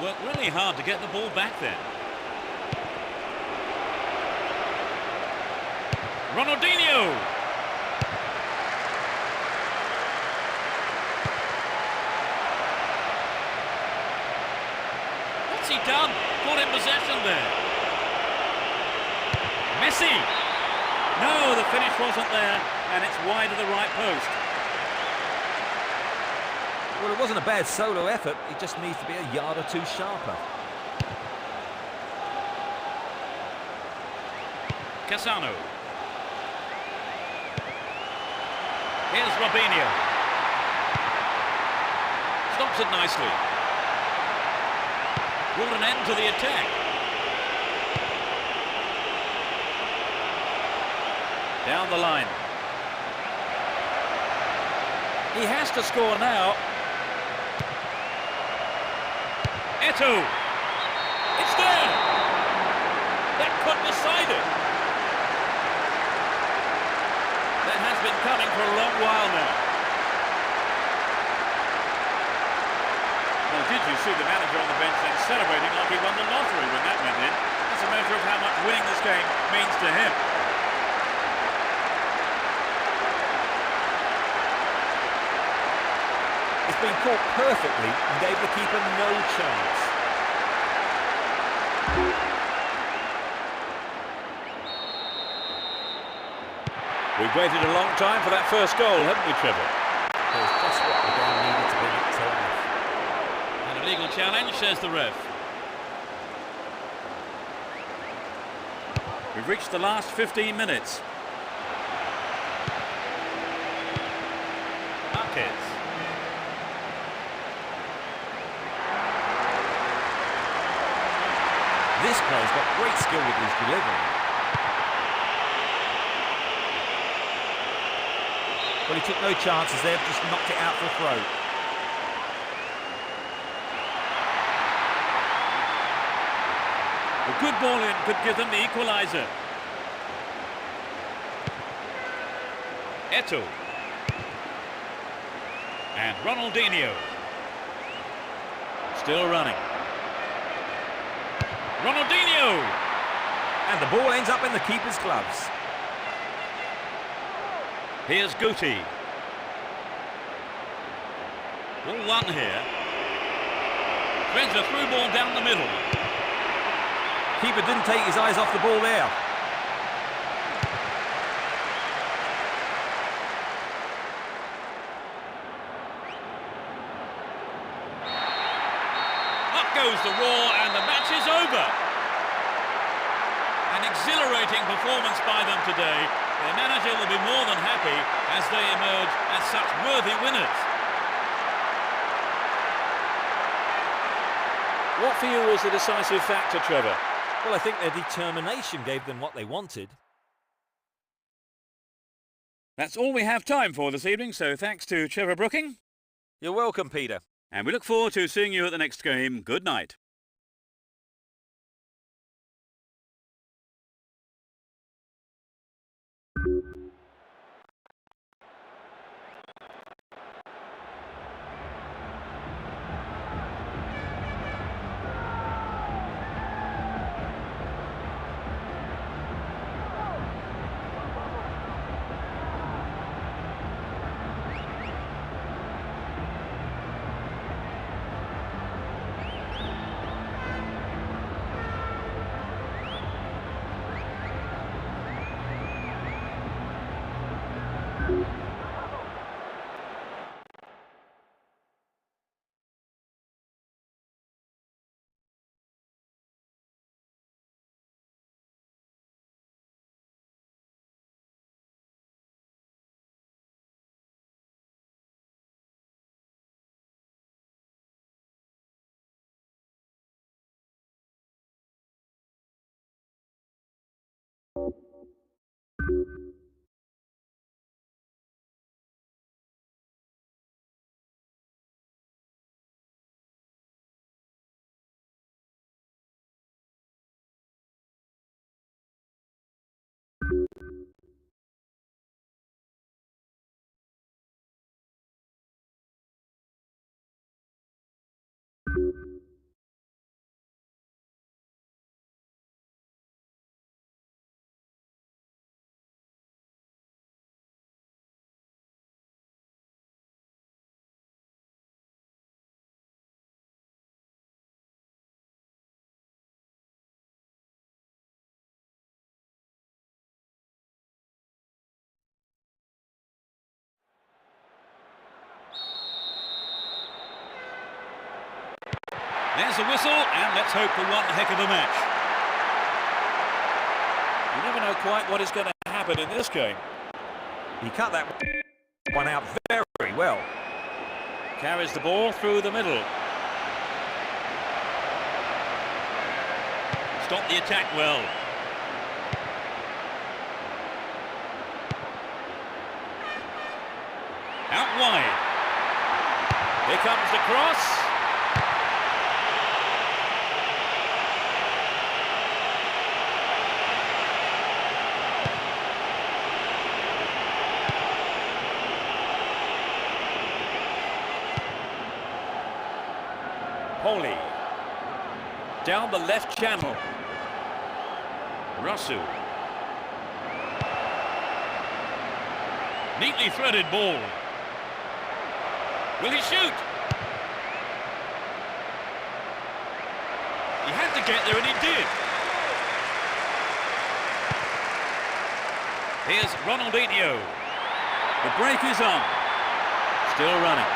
Worked really hard to get the ball back then. Ronaldinho. What's he done? Caught in possession there. Messi! No, the finish wasn't there, and it's wide of the right post. Well, it wasn't a bad solo effort. He just needs to be a yard or two sharper. Cassano. Here's Robinho. Stops it nicely. Brought an end to the attack. Down the line. He has to score now. Eto'o. It's there. That could decide it. That has been coming for a long while now. Well, did you see the manager on the bench then celebrating like he won the lottery when that went in? That's a measure of how much winning this game means to him. It's been caught perfectly and gave the keeper no chance. We've waited a long time for that first goal, haven't we, Trevor? There's just what the game needed to bring it to life. And a legal challenge, says the ref. We've reached the last 15 minutes. Marquez. This player's got great skill with his delivery. Well, he took no chances there, just knocked it out for a throw. A good ball in could give them the equaliser. Eto'o. And Ronaldinho. Still running. Ronaldinho! And the ball ends up in the keeper's gloves. Here's Guti. Ball one here. Threads a through ball down the middle. Keeper didn't take his eyes off the ball there. Up goes the roar and the match is over. An exhilarating performance by them today. Their manager will be more than happy as they emerge as such worthy winners. What for you was the decisive factor, Trevor? Well, I think their determination gave them what they wanted. That's all we have time for this evening, so thanks to Trevor Brooking. You're welcome, Peter. And we look forward to seeing you at the next game. Good night. There's the whistle, and let's hope for one heck of a match. You never know quite what is going to happen in this game. He cut that one out very well. Carries the ball through the middle. Stopped the attack well. Out wide. Here comes the cross. Holy. Down the left channel. Russell. Neatly threaded ball. Will he shoot? He had to get there and he did. Here's Ronaldinho. The break is on. Still running.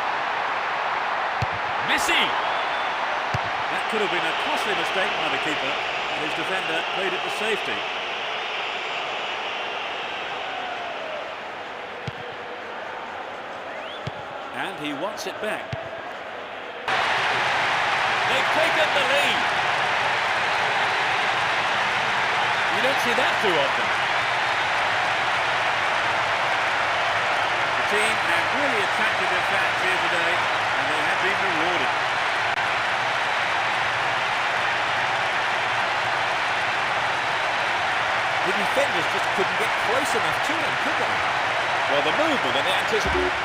Messi. That could have been a costly mistake by the keeper, and his defender played it to safety. And he wants it back. They've taken the lead. You don't see that too often. The team have really attracted their fans here today, and they have been rewarded. The defenders just couldn't get close enough to him, could they? Well, the movement and the anticipation.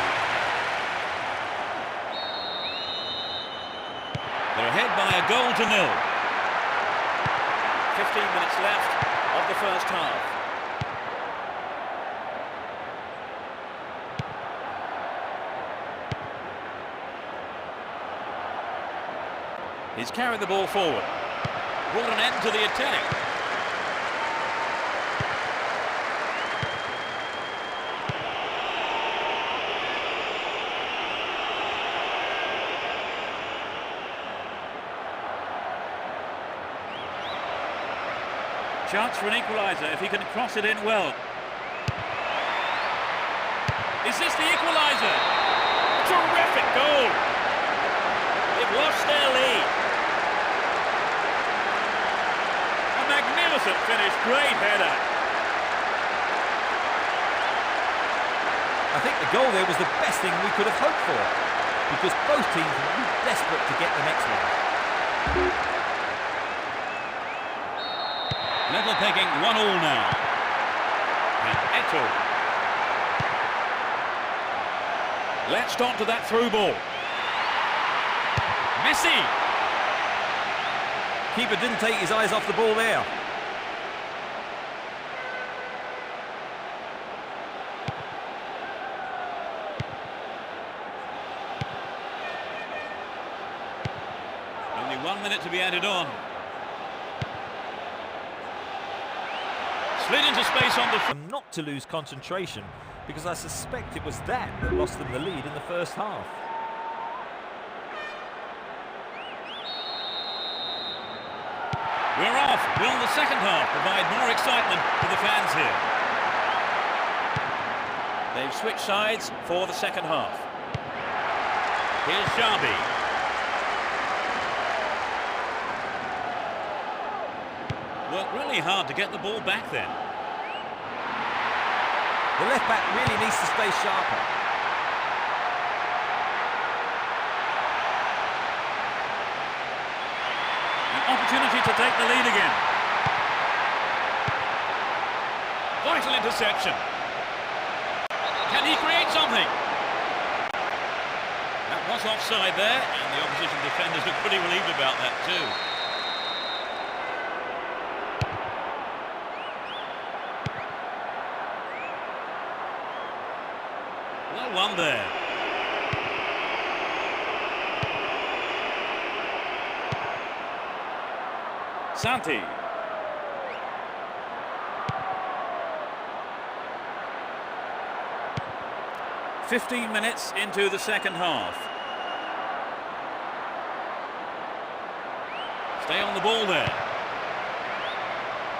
They're ahead by a goal to nil. 15 minutes left of the first half. He's carried the ball forward. Brought an end to the attack. Chance for an equaliser if he can cross it in well. Is this the equaliser? Terrific goal! They've lost their lead. A magnificent finish, great header. I think the goal there was the best thing we could have hoped for, because both teams were desperate to get the next one. Level pegging 1-1 now. And Eto'o. Latched on to that through ball. Messi. Keeper didn't take his eyes off the ball there. Only 1 minute to be added on. Slid into space on the Not to lose concentration, because I suspect it was that lost them the lead in the first half. We're off. Will the second half provide more excitement to the fans here? They've switched sides for the second half. Here's Xabi. Worked really hard to get the ball back then. The left back really needs to stay sharper. An opportunity to take the lead again. Vital interception. Can he create something? That was offside there, and the opposition defenders look pretty relieved about that too. Well won there. Santi. "15 minutes into the second half. Stay on the ball there.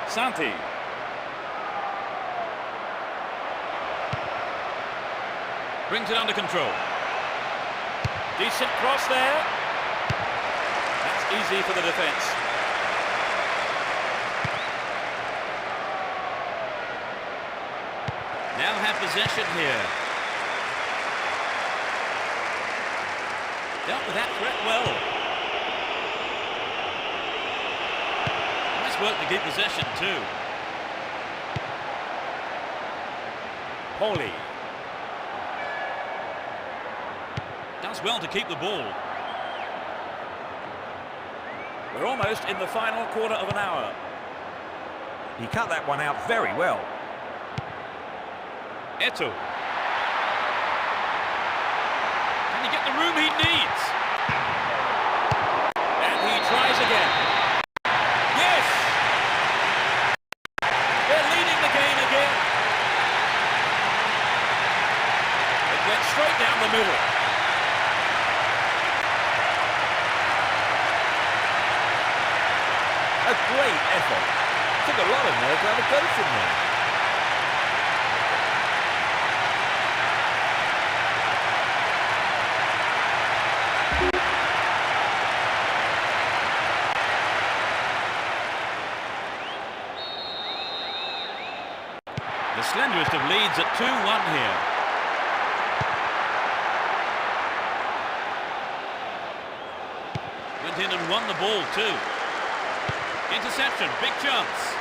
Santi. Brings it under control. Decent cross there. That's easy for the defence. Now have possession here. Dealt with that threat well. Nice work to keep possession too. Poli. Does well to keep the ball. We're almost in the final quarter of an hour. He cut that one out very well. Eto'o. Can he get the room he needs? And he tries again. Yes! They're leading the game again. It went straight down the middle. A great effort. Took a lot of nerve to have a go from there. The slenderest of leads at 2-1 here. Went in and won the ball too. Interception, big chance.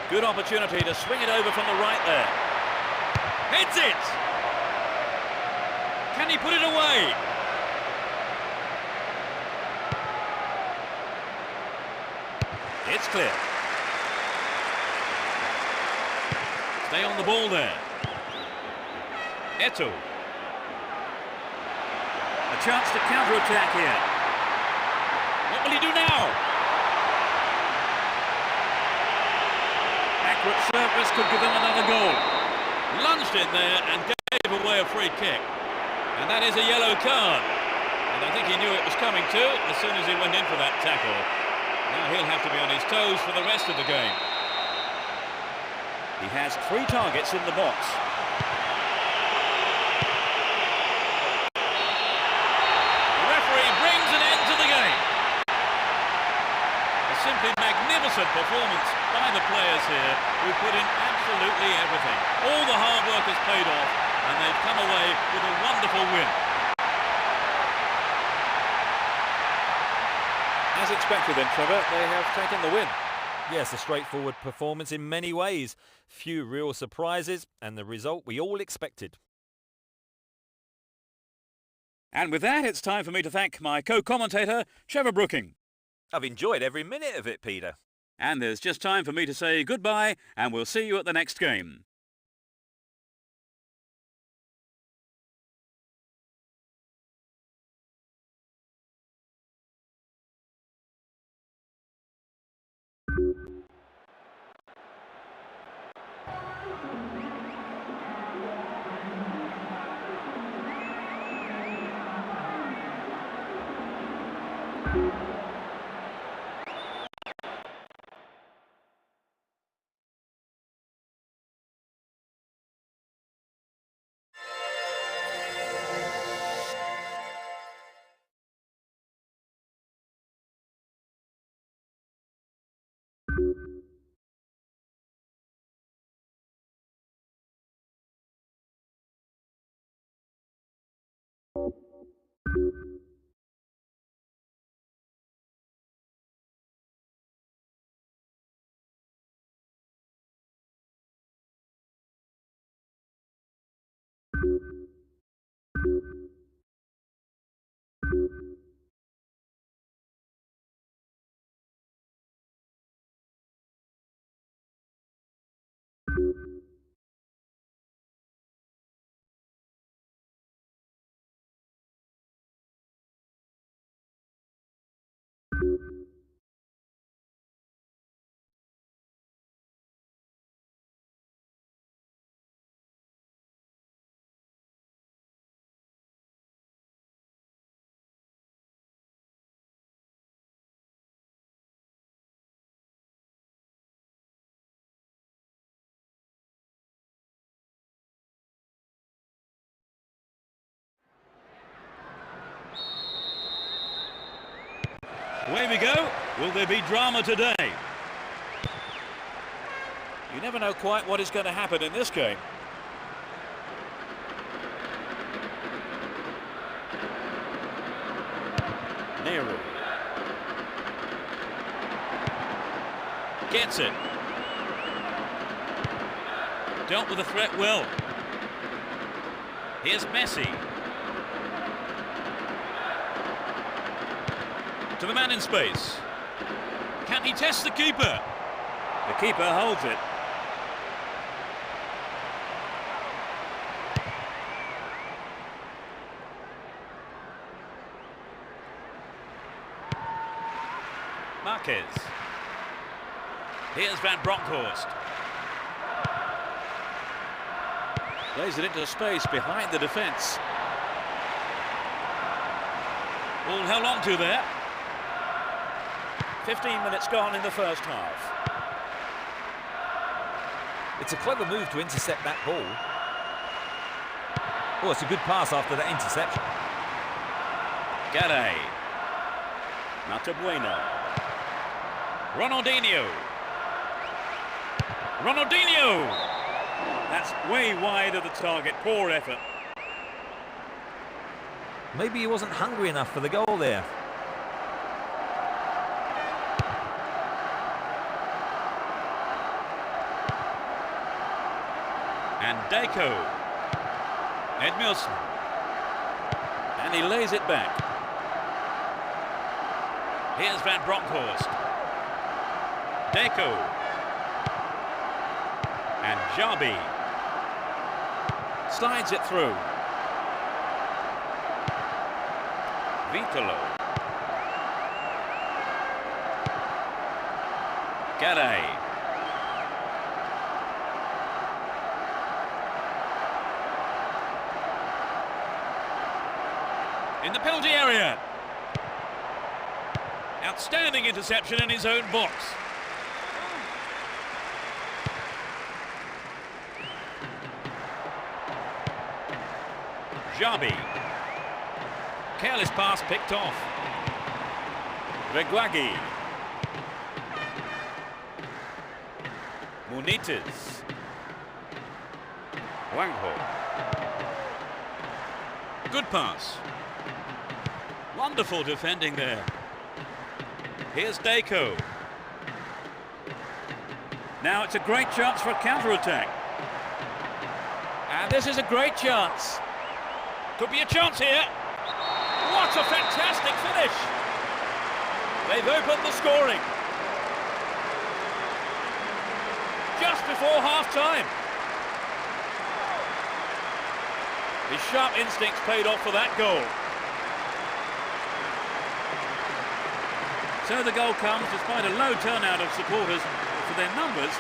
Good opportunity to swing it over from the right there. Heads it! Can he put it away? It's clear. Stay on the ball there. Eto'o. A chance to counter-attack here. What will he do now? Accurate service could give them another goal. Lunged in there and gave away a free kick. And that is a yellow card. And I think he knew it was coming too as soon as he went in for that tackle. Now he'll have to be on his toes for the rest of the game. He has 3 targets in the box. The referee brings an end to the game. A simply magnificent performance by the players here, who put in absolutely everything. All the hard work has paid off, and they've come away with a wonderful win. As expected then, Trevor, they have taken the win. Yes, a straightforward performance in many ways. Few real surprises, and the result we all expected. And with that, it's time for me to thank my co-commentator, Trevor Brooking. I've enjoyed every minute of it, Peter. And there's just time for me to say goodbye, and we'll see you at the next game. Away we go. Will there be drama today? You never know quite what is going to happen in this game. Nehru. Gets it. Dealt with the threat well. Here's Messi. To the man in space. Can he test the keeper? The keeper holds it. Marquez. Here's Van Bronckhorst. Plays it into space behind the defence. All held on to there. 15 minutes gone in the first half. It's a clever move to intercept that ball. Oh, it's a good pass after that interception. Garay. Matabueno. Ronaldinho. Ronaldinho! That's way wide of the target. Poor effort. Maybe he wasn't hungry enough for the goal there. And Deco. Edmilson. And he lays it back. Here's Van Bronckhorst. Deco. And Jabi. Slides it through. Vitolo. Garay. In the penalty area. Outstanding interception in his own box. Jabi. Careless pass picked off. Reguagui. Munites. Wangho. Good pass. Wonderful defending there. Here's Deco. Now it's a great chance for a counter-attack. And this is a great chance. Could be a chance here. What a fantastic finish. They've opened the scoring. Just before half-time. His sharp instincts paid off for that goal. So the goal comes despite a low turnout of supporters. For their numbers,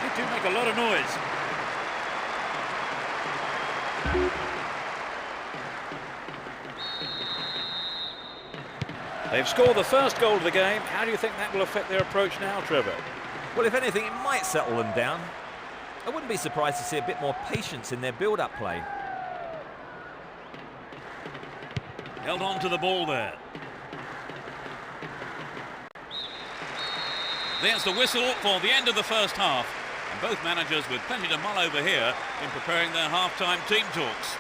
they do make a lot of noise. They've scored the first goal of the game. How do you think that will affect their approach now, Trevor? Well, if anything, it might settle them down. I wouldn't be surprised to see a bit more patience in their build-up play. Held on to the ball there. There's the whistle for the end of the first half. And both managers with plenty to mull over here in preparing their half-time team talks.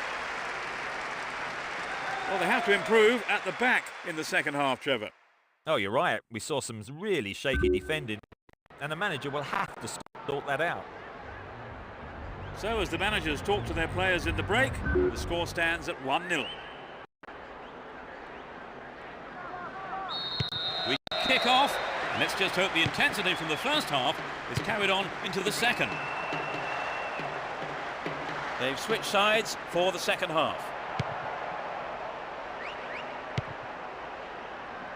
Well, they have to improve at the back in the second half, Trevor. Oh, you're right. We saw some really shaky defending, and the manager will have to sort that out. So as the managers talk to their players in the break, the score stands at 1-0. We kick off, and let's just hope the intensity from the first half is carried on into the second. They've switched sides for the second half.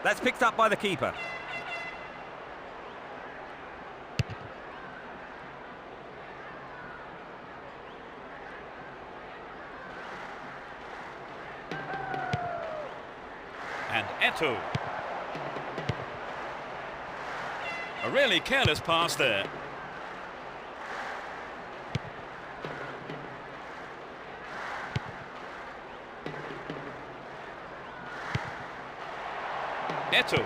That's picked up by the keeper. And Eto'o. A really careless pass there. Eto'o.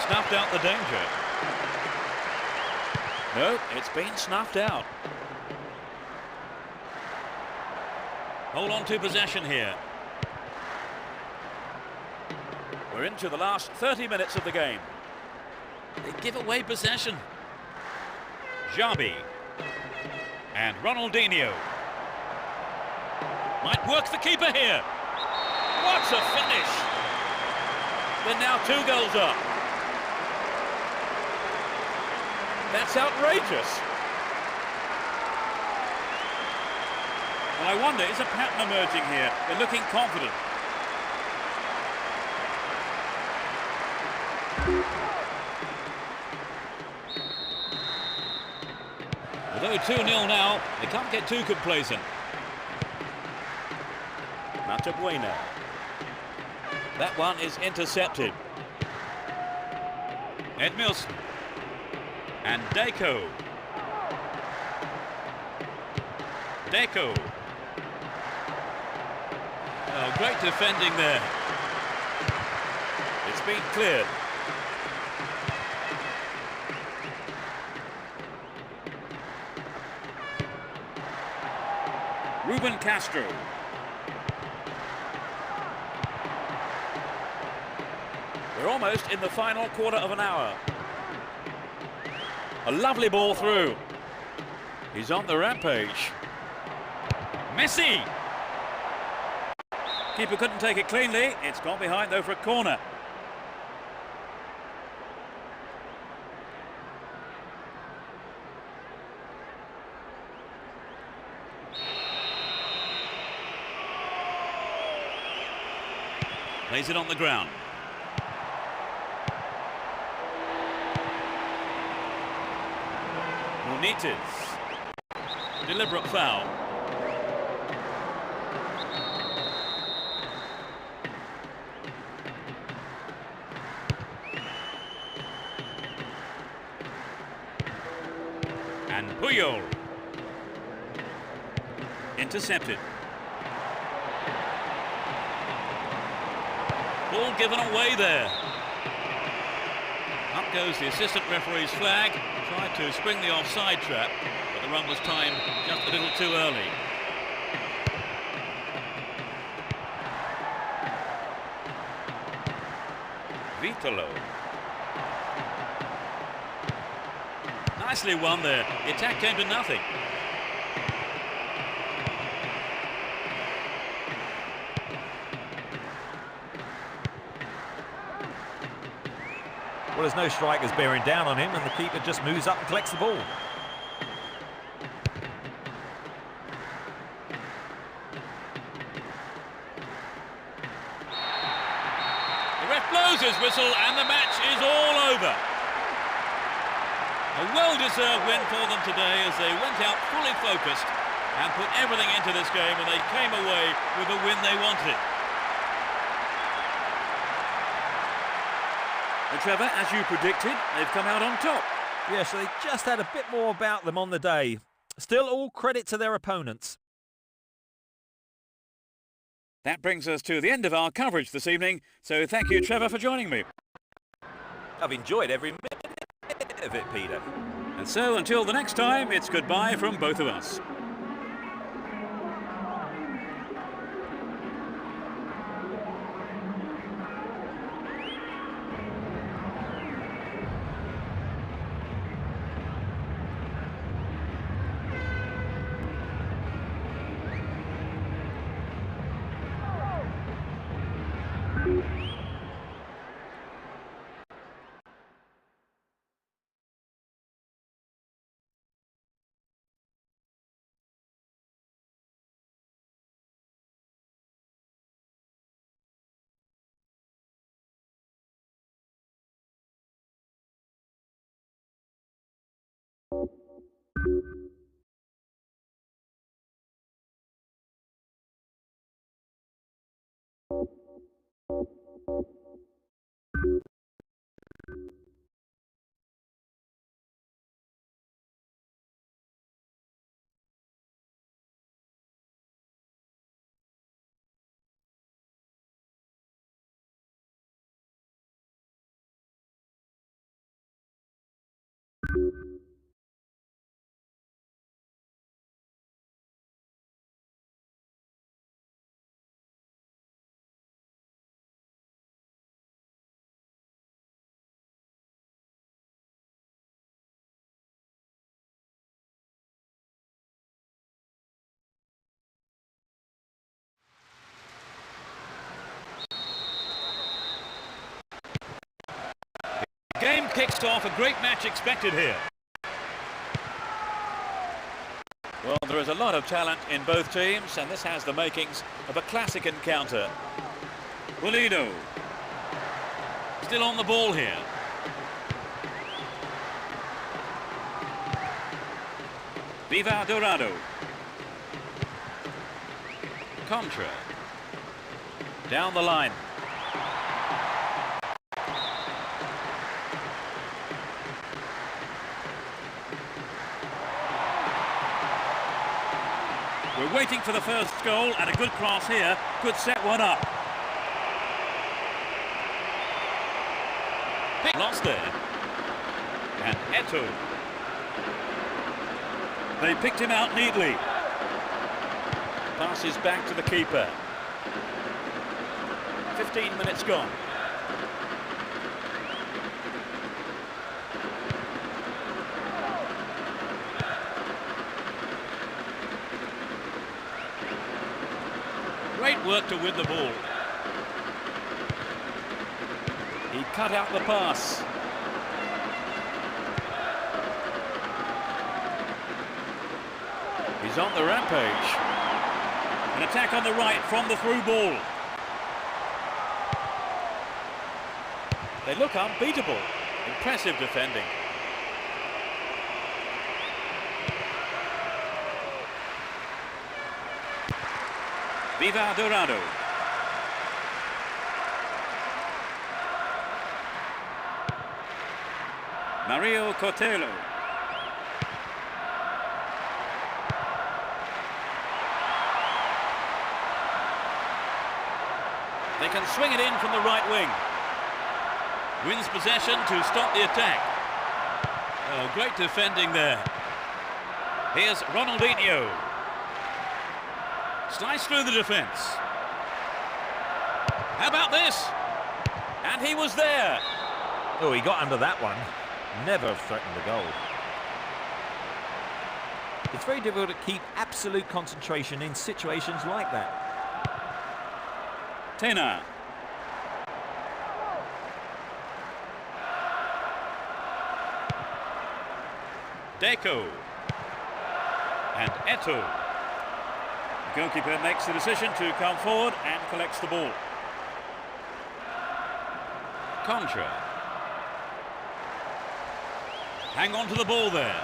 snuffed out the danger. No, it's been snuffed out. Hold on to possession here. We're into the last 30 minutes of the game. They give away possession. Xabi. And Ronaldinho. Might work the keeper here. What a finish! They're now 2 goals up. That's outrageous. Well, I wonder, is a pattern emerging here? They're looking confident. Although 2-0 now, they can't get too complacent. Matabuena. That one is intercepted. Edmilson. And Deco. Deco. Oh, great defending there. It's been cleared. Ruben Castro. We're almost in the final quarter of an hour. A lovely ball through. He's on the rampage. Messi! Keeper couldn't take it cleanly. It's gone behind though for a corner. Plays it on the ground. Muniz. Deliberate foul. And Puyol. Intercepted. Ball given away there. Up goes the assistant referee's flag. Tried to spring the offside trap, but the run was timed just a little too early. Vitolo. Nicely won there. The attack came to nothing. Well, there's no strikers bearing down on him, and the keeper just moves up and collects the ball. The ref blows his whistle and the match is all over. A well-deserved win for them today as they went out fully focused and put everything into this game, and they came away with the win they wanted. And Trevor, as you predicted, they've come out on top. Yeah, so they just had a bit more about them on the day. Still, all credit to their opponents. That brings us to the end of our coverage this evening, so thank you, Trevor, for joining me. I've enjoyed every minute of it, Peter. And so, until the next time, it's goodbye from both of us. kicks off a great match expected here. Well, there is a lot of talent in both teams, and this has the makings of a classic encounter. Pulido. Still on the ball here. Viva Dorado. Contra. Down the line. We're waiting for the first goal, and a good cross here could set one up. Lost there. And Eto'o. They picked him out neatly. Passes back to the keeper. 15 minutes gone. Great work to win the ball. He cut out the pass. He's on the rampage. An attack on the right from the through ball. They look unbeatable. Impressive defending. Viva Dorado. Mario Cortello. They can swing it in from the right wing. Wins possession to stop the attack. Oh, great defending there. Here's Ronaldinho. Slice through the defence. How about this? And he was there. Oh, he got under that one. Never threatened the goal. It's very difficult to keep absolute concentration in situations like that. Tena. Deco. And Eto'o. The goalkeeper makes the decision to come forward and collects the ball. Contra. Hang on to the ball there.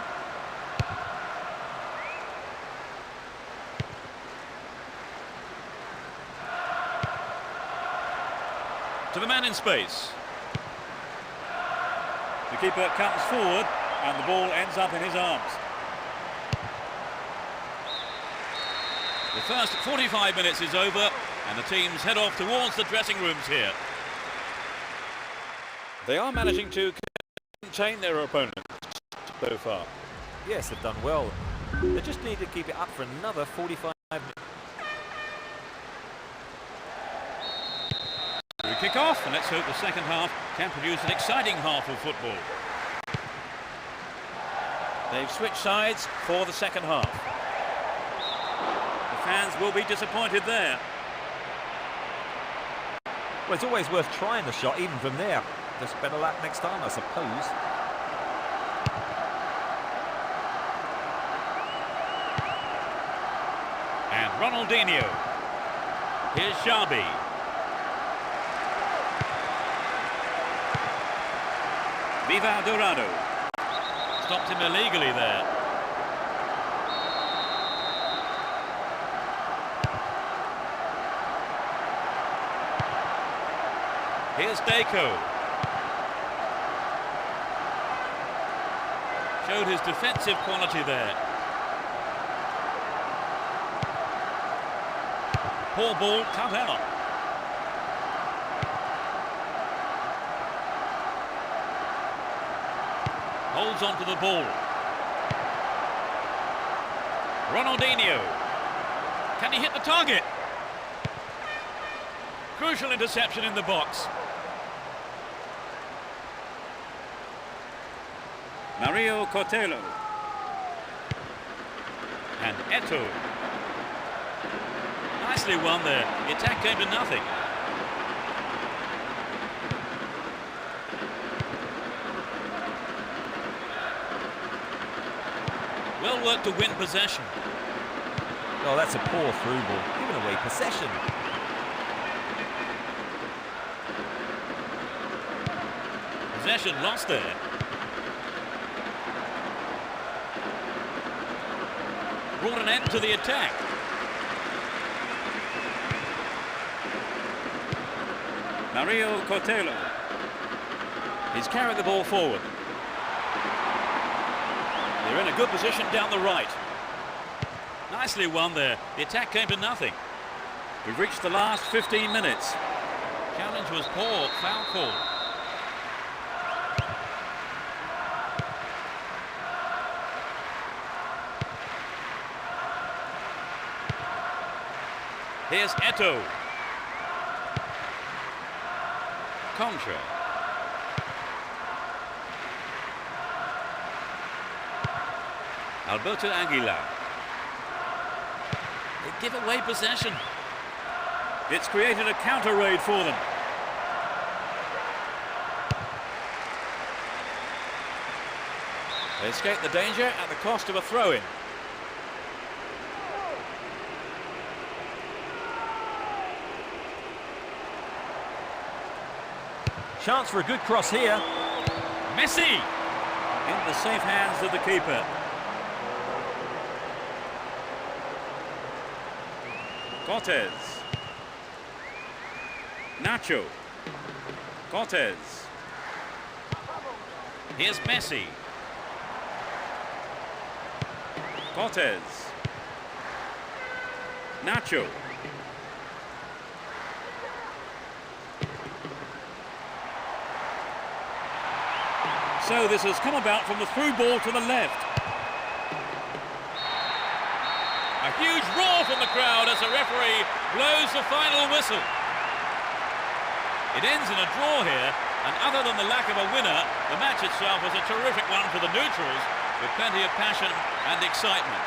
To the man in space. The keeper comes forward and the ball ends up in his arms. The first 45 minutes is over and the teams head off towards the dressing rooms here. They are managing to contain their opponents so far. Yes, they've done well. They just need to keep it up for another 45 minutes. We kick off, and let's hope the second half can produce an exciting half of football. They've switched sides for the second half. The fans will be disappointed there. Well, it's always worth trying the shot, even from there. Just better luck next time, I suppose. And Ronaldinho. Here's Xabi. Viva Dorado. Stopped him illegally there. Here's Deco. Showed his defensive quality there. Poor ball cut out. Holds on to the ball. Ronaldinho. Can he hit the target? Crucial interception in the box. Mario Cortello. And Eto'o. Nicely won there. The attack came to nothing. Well worked to win possession. Oh, that's a poor through ball. Giving away possession. Possession lost there. Brought an end to the attack. Mario Cortello. He's carried the ball forward. They're in a good position down the right. Nicely won there. The attack came to nothing. We've reached the last 15 minutes. Challenge was poor. Foul call. Here's Eto'o. Contra. Alberto Aguilar. They give away possession. It's created a counter raid for them. They escape the danger at the cost of a throw-in. Chance for a good cross here. Messi! In the safe hands of the keeper. Cortez. Nacho. Cortez. Here's Messi. Cortez. Nacho. So this has come about from the through ball to the left. A huge roar from the crowd as the referee blows the final whistle. It ends in a draw here, and other than the lack of a winner, the match itself was a terrific one for the neutrals, with plenty of passion and excitement.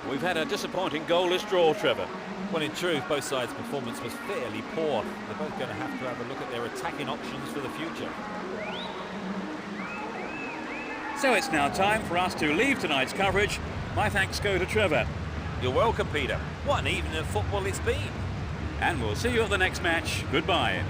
We've had a disappointing goalless draw, Trevor. Well, in truth, both sides' performance was fairly poor. They're both going to have a look at their attacking options for the future. So it's now time for us to leave tonight's coverage. My thanks go to Trevor. You're welcome, Peter. What an evening of football it's been. And we'll see you at the next match. Goodbye.